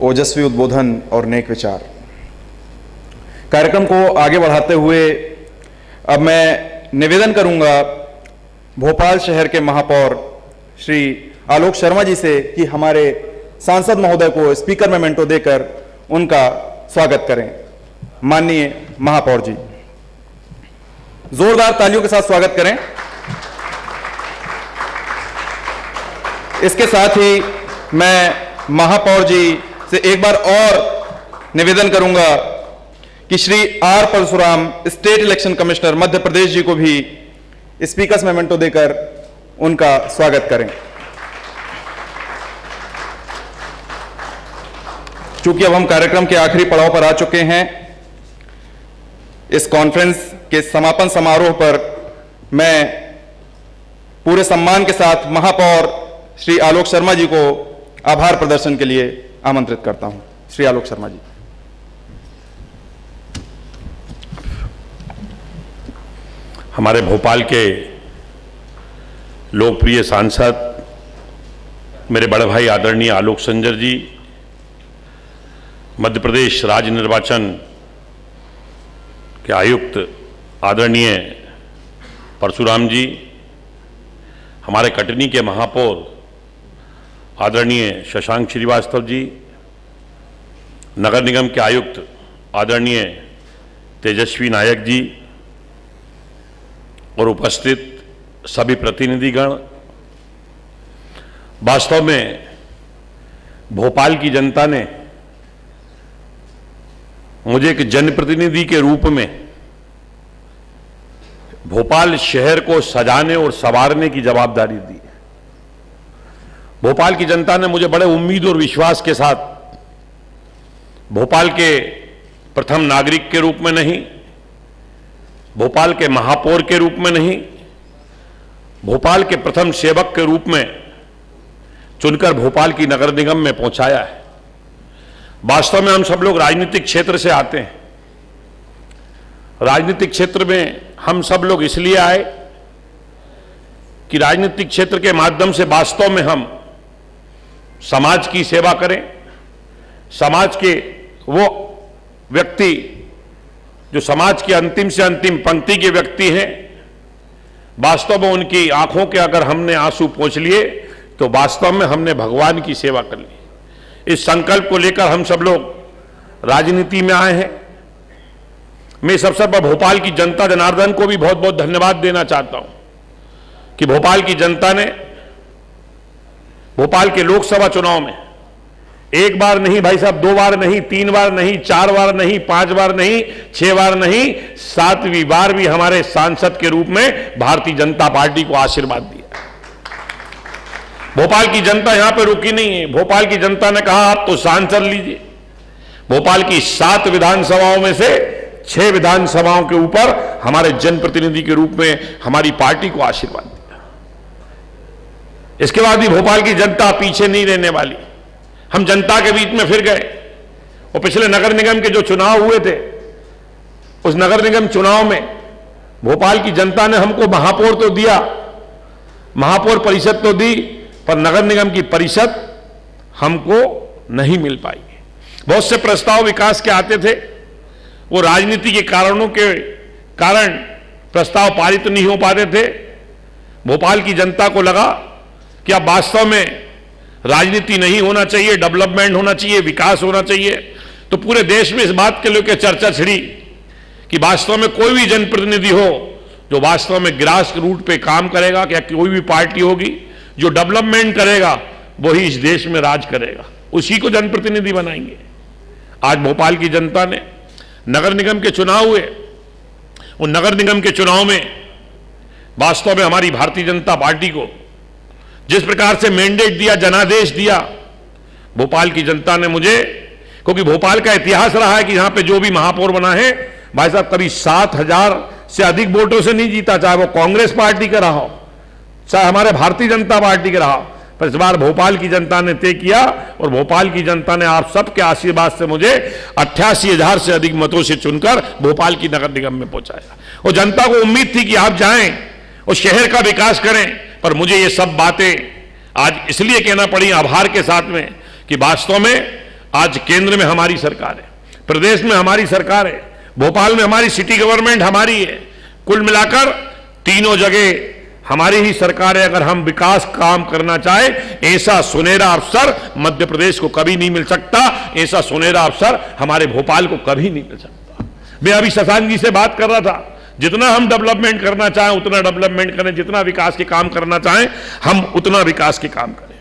ओजस्वी उद्बोधन और नेक विचार। कार्यक्रम को आगे बढ़ाते हुए अब मैं निवेदन करूंगा भोपाल शहर के महापौर श्री आलोक शर्मा जी से कि हमारे सांसद महोदय को स्पीकर मेमेंटो देकर उनका स्वागत करें। माननीय महापौर जी, जोरदार तालियों के साथ स्वागत करें। इसके साथ ही मैं महापौर जी से एक बार और निवेदन करूंगा कि Shri R Parashuram, state election commissioner Madhya Pradesh ji को भी स्पीकर्स मेमेंटो देकर उनका स्वागत करें। चूंकि अब हम कार्यक्रम के आखिरी पड़ाव पर आ चुके हैं, इस कॉन्फ्रेंस के समापन समारोह पर मैं पूरे सम्मान के साथ महापौर श्री आलोक शर्मा जी को आभार प्रदर्शन के लिए आमंत्रित करता हूं। श्री आलोक शर्मा जी। हमारे भोपाल के लोकप्रिय सांसद मेरे बड़े भाई आदरणीय आलोक संजर जी, मध्य प्रदेश राज्य निर्वाचन के आयुक्त आदरणीय परशुराम जी, हमारे कटनी के महापौर आदरणीय शशांक श्रीवास्तव जी, नगर निगम के आयुक्त आदरणीय तेजस्वी नायक जी और उपस्थित सभी प्रतिनिधिगण, वास्तव में भोपाल की जनता ने मुझे एक जनप्रतिनिधि के रूप में भोपाल शहर को सजाने और संवारने की जवाबदारी दी। भोपाल की जनता ने मुझे बड़े उम्मीद और विश्वास के साथ भोपाल के प्रथम नागरिक के रूप में नहीं, भोपाल के महापौर के रूप में नहीं, भोपाल के प्रथम सेवक के रूप में चुनकर भोपाल की नगर निगम में पहुंचाया है। वास्तव में हम सब लोग राजनीतिक क्षेत्र से आते हैं। राजनीतिक क्षेत्र में हम सब लोग इसलिए आए कि राजनीतिक क्षेत्र के माध्यम से वास्तव में हम समाज की सेवा करें। समाज के वो व्यक्ति जो समाज की अंतिम से अंतिम पंक्ति के व्यक्ति हैं, वास्तव में उनकी आंखों के अगर हमने आंसू पोंछ लिए तो वास्तव में हमने भगवान की सेवा कर ली। इस संकल्प को लेकर हम सब लोग राजनीति में आए हैं। मैं इस अवसर पर भोपाल की जनता जनार्दन को भी बहुत बहुत धन्यवाद देना चाहता हूं कि भोपाल की जनता ने भोपाल के लोकसभा चुनाव में एक बार नहीं भाई साहब, 2 बार नहीं, 3 बार नहीं, 4 बार नहीं, 5 बार नहीं, 6 बार नहीं, 7वीं बार भी हमारे सांसद के रूप में भारतीय जनता पार्टी को आशीर्वाद दिया। भोपाल की जनता यहां पर रुकी नहीं है। भोपाल की जनता ने कहा आप तो सांसद लीजिए। भोपाल की 7 विधानसभाओं में से 6 विधानसभाओं के ऊपर हमारे जनप्रतिनिधि के रूप में हमारी पार्टी को आशीर्वाद दिया। इसके बाद भी भोपाल की जनता पीछे नहीं रहने वाली। हम जनता के बीच में फिर गए और पिछले नगर निगम के जो चुनाव हुए थे, उस नगर निगम चुनाव में भोपाल की जनता ने हमको महापौर तो दिया, महापौर परिषद तो दी, पर नगर निगम की परिषद हमको नहीं मिल पाई। बहुत से प्रस्ताव विकास के आते थे, वो राजनीति के कारणों के कारण प्रस्ताव पारित नहीं हो पाते थे। भोपाल की जनता को लगा कि अब वास्तव में राजनीति नहीं होना चाहिए, डेवलपमेंट होना चाहिए, विकास होना चाहिए। तो पूरे देश में इस बात के लेकर चर्चा छिड़ी कि वास्तव में कोई भी जनप्रतिनिधि हो जो वास्तव में ग्रास रूट पे काम करेगा, क्या कोई भी पार्टी होगी जो डेवलपमेंट करेगा वही इस देश में राज करेगा, उसी को जनप्रतिनिधि बनाएंगे। आज भोपाल की जनता ने नगर निगम के चुनाव हुए, उन नगर निगम के चुनाव में वास्तव में हमारी भारतीय जनता पार्टी को जिस प्रकार से मैंडेट दिया, जनादेश दिया, भोपाल की जनता ने मुझे, क्योंकि भोपाल का इतिहास रहा है कि यहां पे जो भी महापौर बना है भाई साहब कभी 7,000 से अधिक वोटों से नहीं जीता, चाहे वो कांग्रेस पार्टी का रहा हो, चाहे हमारे भारतीय जनता पार्टी का रहा। पर इस बार भोपाल की जनता ने तय किया और भोपाल की जनता ने आप सबके आशीर्वाद से मुझे 88,000 से अधिक मतों से चुनकर भोपाल की नगर निगम में पहुंचाया। और जनता को उम्मीद थी कि आप जाएं और शहर का विकास करें, पर मुझे ये सब बातें आज इसलिए कहना पड़ी आभार के साथ में कि वास्तव में आज केंद्र में हमारी सरकार है, प्रदेश में हमारी सरकार है, भोपाल में हमारी सिटी गवर्नमेंट हमारी है। कुल मिलाकर तीनों जगह हमारी ही सरकार है। अगर हम विकास काम करना चाहे, ऐसा सुनहरा अवसर मध्य प्रदेश को कभी नहीं मिल सकता, ऐसा सुनहरा अवसर हमारे भोपाल को कभी नहीं मिल सकता। मैं अभी शशांक जी से बात कर रहा था, जितना हम डेवलपमेंट करना चाहें उतना डेवलपमेंट करें, जितना विकास के काम करना चाहें हम उतना विकास के काम करें।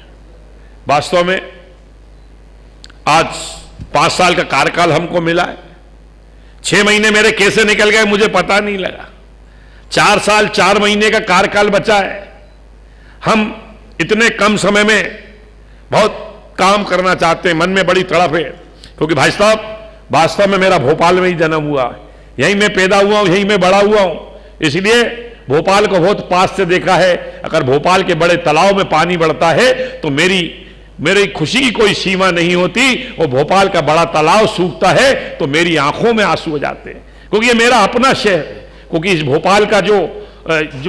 वास्तव में आज 5 साल का कार्यकाल हमको मिला है, 6 महीने मेरे कैसे निकल गए मुझे पता नहीं लगा। 4 साल 4 महीने का कार्यकाल बचा है। हम इतने कम समय में बहुत काम करना चाहते हैं, मन में बड़ी तड़प है, क्योंकि भाई साहब वास्तव में मेरा भोपाल में ही जन्म हुआ है, यहीं मैं पैदा हुआ हूं, यहीं मैं बड़ा हुआ हूं, इसलिए भोपाल को बहुत पास से देखा है। अगर भोपाल के बड़े तालाब में पानी बढ़ता है तो मेरी खुशी की कोई सीमा नहीं होती, और भोपाल का बड़ा तालाब सूखता है तो मेरी आंखों में आंसू हो जाते हैं, क्योंकि ये मेरा अपना शहर है। क्योंकि इस भोपाल का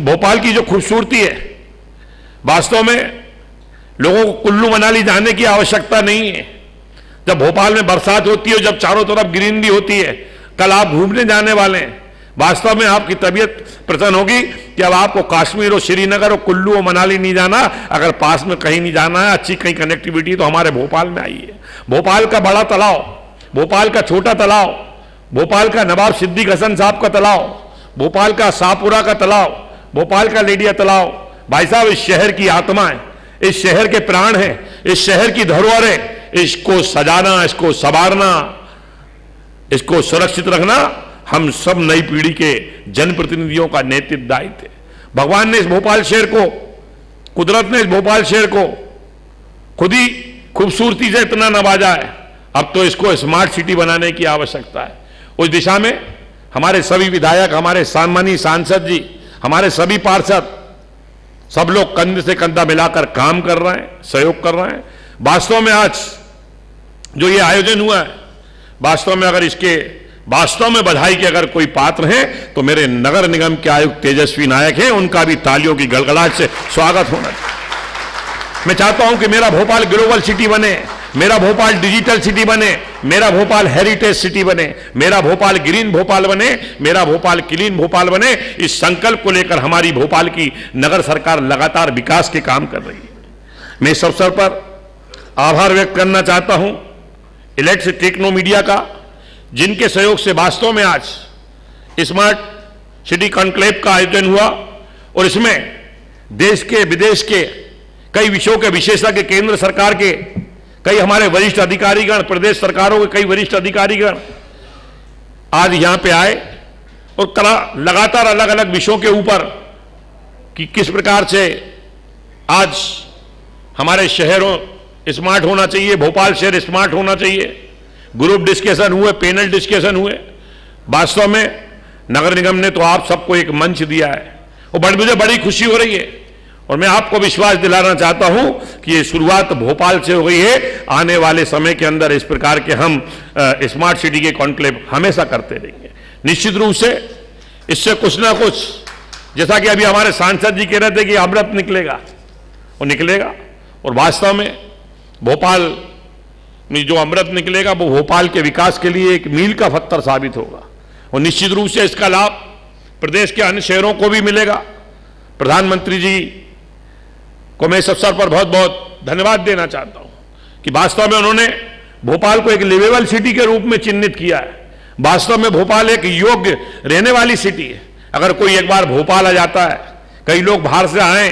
भोपाल की जो खूबसूरती है, वास्तव में लोगों को कुल्लू मनाली जाने की आवश्यकता नहीं है। जब भोपाल में बरसात होती है, जब चारों तरफ ग्रीनरी होती है, कल आप घूमने जाने वाले हैं, वास्तव में आपकी तबीयत प्रसन्न होगी कि अब आपको कश्मीर और श्रीनगर और कुल्लू और मनाली नहीं जाना, अगर पास में कहीं नहीं जाना है, अच्छी कहीं कनेक्टिविटी तो हमारे भोपाल में आई है। भोपाल का बड़ा तालाब, भोपाल का छोटा तालाब, भोपाल का नवाब सिद्दीक हसन साहब का तालाब, भोपाल का शाहपुरा का तालाब, भोपाल का लेडिया तालाब, भाई साहब इस शहर की आत्मा है, इस शहर के प्राण है, इस शहर की धरोहर है। इसको सजाना, इसको संवारना, इसको सुरक्षित रखना हम सब नई पीढ़ी के जनप्रतिनिधियों का नैतिक दायित्व है। भगवान ने इस भोपाल शहर को, कुदरत ने इस भोपाल शहर को खुद ही खूबसूरती से इतना नवाजा है, अब तो इसको स्मार्ट सिटी बनाने की आवश्यकता है। उस दिशा में हमारे सभी विधायक, हमारे सम्मानीय सांसद जी, हमारे सभी पार्षद, सब लोग कंधे से कंधा मिलाकर काम कर रहे हैं, सहयोग कर रहे हैं। वास्तव में आज जो ये आयोजन हुआ है, वास्तव में अगर इसके वास्तव में बधाई के अगर कोई पात्र हैं तो मेरे नगर निगम के आयुक्त तेजस्वी नायक हैं, उनका भी तालियों की गड़गड़ाहट से स्वागत होना चाहिए। मैं चाहता हूं कि मेरा भोपाल ग्लोबल सिटी बने, मेरा भोपाल डिजिटल सिटी बने, मेरा भोपाल हेरिटेज सिटी बने, मेरा भोपाल ग्रीन भोपाल बने, मेरा भोपाल क्लीन भोपाल बने। इस संकल्प को लेकर हमारी भोपाल की नगर सरकार लगातार विकास के काम कर रही है। मैं इस अवसर पर आभार व्यक्त करना चाहता हूं इलेक्ट टेक्नो मीडिया का, जिनके सहयोग से वास्तव में आज स्मार्ट सिटी कॉन्क्लेव का आयोजन हुआ, और इसमें देश के विदेश के कई विषयों के विशेषज्ञ, केंद्र सरकार के कई हमारे वरिष्ठ अधिकारीगण, प्रदेश सरकारों के कई वरिष्ठ अधिकारीगण आज यहां पे आए और लगातार अलग अलग विषयों के ऊपर कि किस प्रकार से आज हमारे शहरों स्मार्ट होना चाहिए, भोपाल शहर स्मार्ट होना चाहिए। ग्रुप डिस्कशन हुए, पैनल डिस्कशन हुए। वास्तव में नगर निगम ने तो आप सबको एक मंच दिया है और मुझे बड़ी खुशी हो रही है, और मैं आपको विश्वास दिलाना चाहता हूं कि ये शुरुआत भोपाल से हो गई है। आने वाले समय के अंदर इस प्रकार के हम स्मार्ट सिटी के कॉन्क्लेव हमेशा करते रहेंगे। निश्चित रूप से इससे कुछ ना कुछ, जैसा कि अभी हमारे सांसद जी कह रहे थे कि अमृत निकलेगा, वो निकलेगा, और वास्तव में भोपाल में जो अमृत निकलेगा वो भोपाल के विकास के लिए एक मील का पत्थर साबित होगा, और निश्चित रूप से इसका लाभ प्रदेश के अन्य शहरों को भी मिलेगा। प्रधानमंत्री जी को मैं इस अवसर पर बहुत बहुत धन्यवाद देना चाहता हूं कि वास्तव में उन्होंने भोपाल को एक लिवेबल सिटी के रूप में चिन्हित किया है। वास्तव में भोपाल एक योग्य रहने वाली सिटी है। अगर कोई एक बार भोपाल आ जाता है, कई लोग बाहर से आए,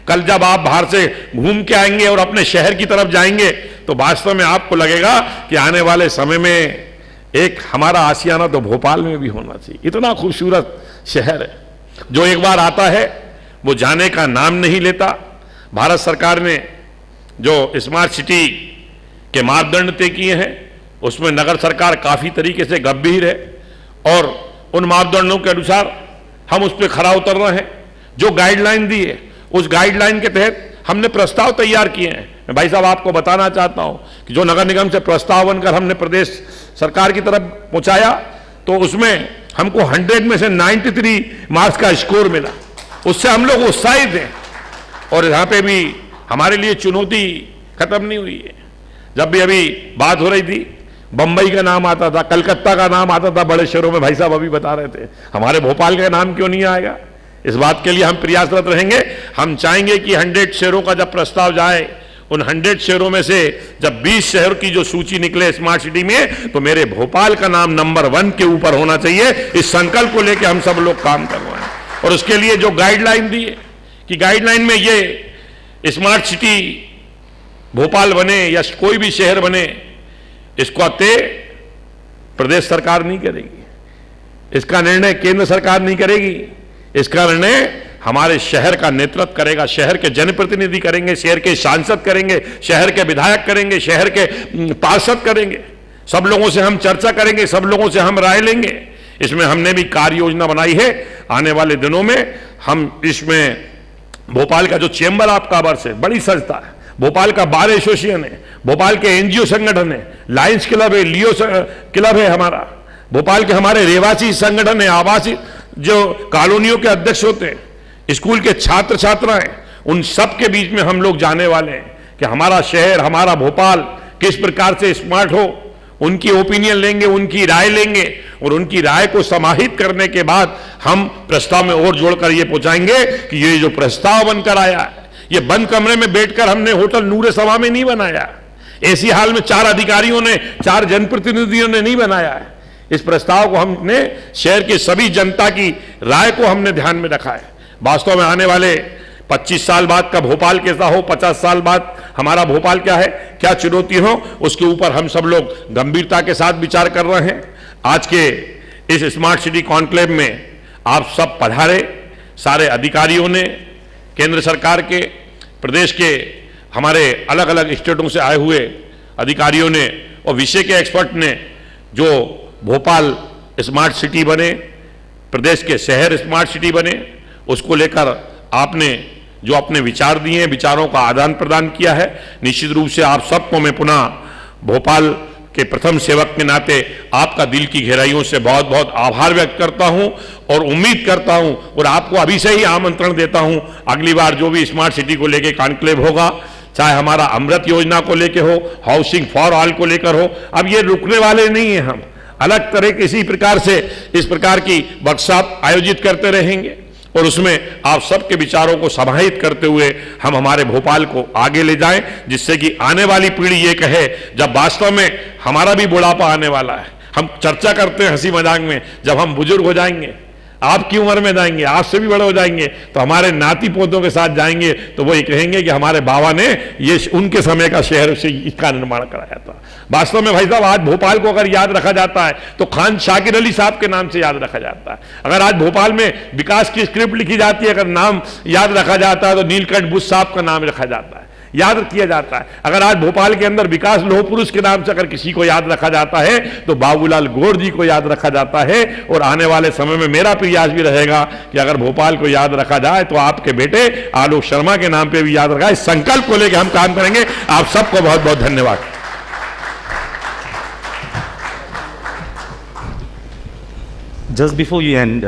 कल जब आप बाहर से घूम के आएंगे और अपने शहर की तरफ जाएंगे तो वास्तव में आपको लगेगा कि आने वाले समय में एक हमारा आशियाना तो भोपाल में भी होना चाहिए। इतना खूबसूरत शहर है, जो एक बार आता है वो जाने का नाम नहीं लेता। भारत सरकार ने जो स्मार्ट सिटी के मापदंड तय किए हैं उसमें नगर सरकार काफी तरीके से गंभीर है, और उन मापदंडों के अनुसार हम उस पर खरा उतर रहे हैं। जो गाइडलाइन दी है उस गाइडलाइन के तहत हमने प्रस्ताव तैयार किए हैं। मैं भाई साहब आपको बताना चाहता हूं कि जो नगर निगम से प्रस्ताव बनकर हमने प्रदेश सरकार की तरफ पहुंचाया तो उसमें हमको 100 में से 93 मार्क्स का स्कोर मिला। उससे हम लोग उत्साहित हैं, और यहाँ पे भी हमारे लिए चुनौती खत्म नहीं हुई है। जब भी अभी बात हो रही थी, बंबई का नाम आता था, कलकत्ता का नाम आता था बड़े शहरों में, भाई साहब अभी बता रहे थे हमारे भोपाल का नाम क्यों नहीं आएगा। इस बात के लिए हम प्रयासरत रहेंगे। हम चाहेंगे कि 100 शहरों का जब प्रस्ताव जाए, उन 100 शहरों में से जब 20 शहर की जो सूची निकले स्मार्ट सिटी में, तो मेरे भोपाल का नाम नंबर 1 के ऊपर होना चाहिए। इस संकल्प को लेकर हम सब लोग काम कर रहे हैं। और उसके लिए जो गाइडलाइन दी है कि गाइडलाइन में ये स्मार्ट सिटी भोपाल बने या कोई भी शहर बने, इसको तय प्रदेश सरकार नहीं करेगी, इसका निर्णय केंद्र सरकार नहीं करेगी, इसका निर्णय हमारे शहर का नेतृत्व करेगा, शहर के जनप्रतिनिधि करेंगे, शहर के सांसद करेंगे, शहर के विधायक करेंगे, शहर के पार्षद करेंगे। सब लोगों से हम चर्चा करेंगे, सब लोगों से हम राय लेंगे। इसमें हमने भी कार्य योजना बनाई है। आने वाले दिनों में हम इसमें भोपाल का जो चेंबर ऑफ कॉमर्स है, बड़ी संस्था है, भोपाल का बार एसोसिएशन है, भोपाल के एनजीओ संगठन है, लायंस क्लब है, लियो क्लब है हमारा, भोपाल के हमारे रहवासी संगठन है, आवासीय जो कॉलोनियों के अध्यक्ष होते हैं, स्कूल के छात्र छात्राएं, उन सब के बीच में हम लोग जाने वाले हैं कि हमारा शहर, हमारा भोपाल किस प्रकार से स्मार्ट हो। उनकी ओपिनियन लेंगे, उनकी राय लेंगे और उनकी राय को समाहित करने के बाद हम प्रस्ताव में और जोड़कर ये पहुंचाएंगे कि ये जो प्रस्ताव बनकर आया है, ये बंद कमरे में बैठकर हमने होटल नूरे सभा में नहीं बनाया, ऐसी हाल में 4 अधिकारियों ने, 4 जनप्रतिनिधियों ने नहीं बनाया है। इस प्रस्ताव को हमने शहर के सभी जनता की राय को हमने ध्यान में रखा है। वास्तव में आने वाले 25 साल बाद का भोपाल कैसा हो, 50 साल बाद हमारा भोपाल क्या है, क्या चुनौती हो, उसके ऊपर हम सब लोग गंभीरता के साथ विचार कर रहे हैं। आज के इस स्मार्ट सिटी कॉन्क्लेव में आप सब पधारे, सारे अधिकारियों ने, केंद्र सरकार के, प्रदेश के हमारे अलग अलग स्टेटों से आए हुए अधिकारियों ने और विषय के एक्सपर्ट ने, जो भोपाल स्मार्ट सिटी बने, प्रदेश के शहर स्मार्ट सिटी बने, उसको लेकर आपने जो अपने विचार दिए हैं, विचारों का आदान प्रदान किया है। निश्चित रूप से आप सबको मैं पुनः भोपाल के प्रथम सेवक के नाते आपका दिल की गहराइयों से बहुत बहुत आभार व्यक्त करता हूं और उम्मीद करता हूं और आपको अभी से ही आमंत्रण देता हूं, अगली बार जो भी स्मार्ट सिटी को लेकर कॉन्क्लेव होगा, चाहे हमारा अमृत योजना को लेकर हो, हाउसिंग फॉर ऑल को लेकर हो, अब ये रुकने वाले नहीं है। हम अलग तरह के इसी प्रकार से इस प्रकार की वर्कशॉप आयोजित करते रहेंगे और उसमें आप सबके विचारों को समाहित करते हुए हम हमारे भोपाल को आगे ले जाएं, जिससे कि आने वाली पीढ़ी ये कहे, जब वास्तव में हमारा भी बुढ़ापा आने वाला है, हम चर्चा करते हैं हंसी मजाक में, जब हम बुजुर्ग हो जाएंगे, आपकी उम्र में जाएंगे, आपसे भी बड़े हो जाएंगे, तो हमारे नाती पोतों के साथ जाएंगे तो वो ये कहेंगे कि हमारे बाबा ने ये उनके समय का शहर से इसका निर्माण कराया था। वास्तव में भाई साहब, आज भोपाल को अगर याद रखा जाता है तो खान शाकिर अली साहब के नाम से याद रखा जाता है। अगर आज भोपाल में विकास की स्क्रिप्ट लिखी जाती है, अगर नाम याद रखा जाता है तो नीलकंठ बुश साहब का नाम रखा जाता है, याद किया जाता है। अगर आज भोपाल के अंदर विकास लोह पुरुष के नाम से अगर किसी को याद रखा जाता है तो बाबूलाल गौर जी को याद रखा जाता है। और आने वाले समय में मेरा प्रयास भी रहेगा कि अगर भोपाल को याद रखा जाए तो आपके बेटे आलोक शर्मा के नाम पे भी याद रखा। इस संकल्प को लेकर हम काम करेंगे। आप सबको बहुत बहुत धन्यवाद। Just before you end,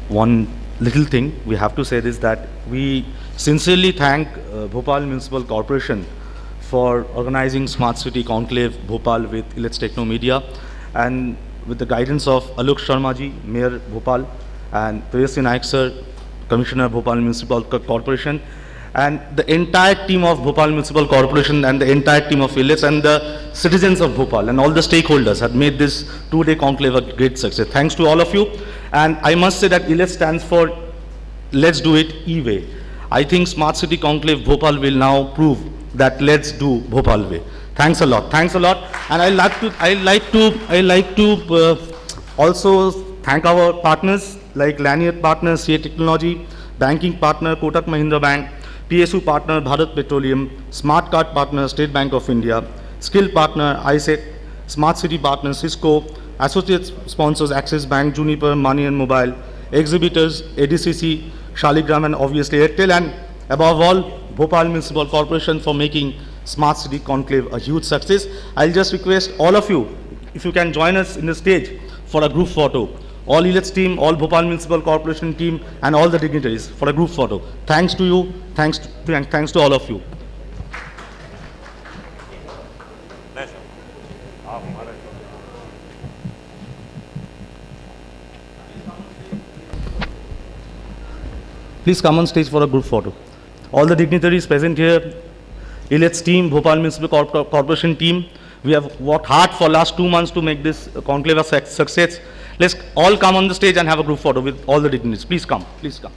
one little thing we have to say is that we sincerely thank Bhopal Municipal Corporation for organizing Smart City Conclave Bhopal with Let's Techno Media and with the guidance of Alok Sharma ji, Mayor Bhopal, and Tejasvi Nayak sir, Commissioner Bhopal Municipal Corporation, and the entire team of Bhopal Municipal Corporation and the entire team of ILETS and the citizens of Bhopal and all the stakeholders have made this two-day conclave a great success. Thanks to all of you. And I must say that ILETS stands for Let's Do It E-Way. I think Smart City Conclave Bhopal will now prove that let's do Bhopal way. Thanks a lot. Thanks a lot. And I like to also thank our partners like Lanyard Partners, CA Technology, Banking Partner, Kotak Mahindra Bank, PSU Partner, Bharat Petroleum, Smart Card Partner, State Bank of India, Skill Partner, ISEC, Smart City Partner, Cisco, Associate Sponsors, Axis Bank, Juniper, Money and Mobile, Exhibitors, ADCC, Shaligram and obviously Airtel, and above all, Bhopal Municipal Corporation for making Smart City Conclave a huge success. I'll just request all of you, if you can join us in the stage for a group photo. All ILETS team, all Bhopal Municipal Corporation team, and all the dignitaries for a group photo. Thanks to you, thanks to all of you. Please come on stage for a group photo. All the dignitaries present here, ILETS team, Bhopal Municipal Corporation team, we have worked hard for last 2 months to make this conclave a success. Let's all come on the stage and have a group photo with all the dignitaries. Please come, please come.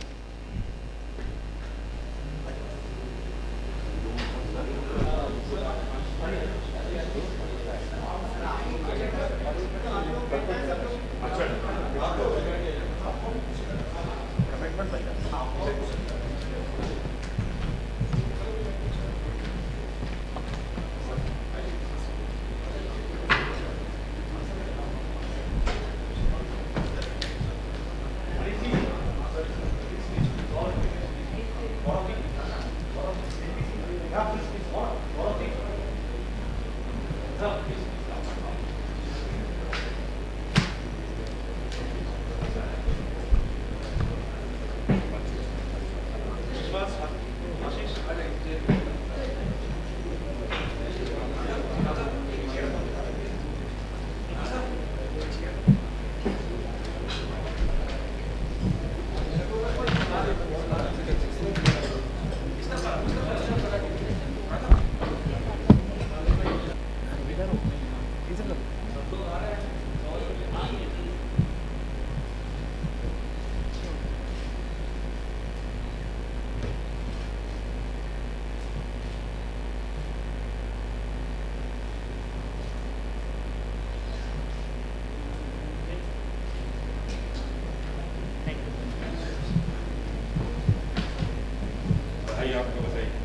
आपको बताइए।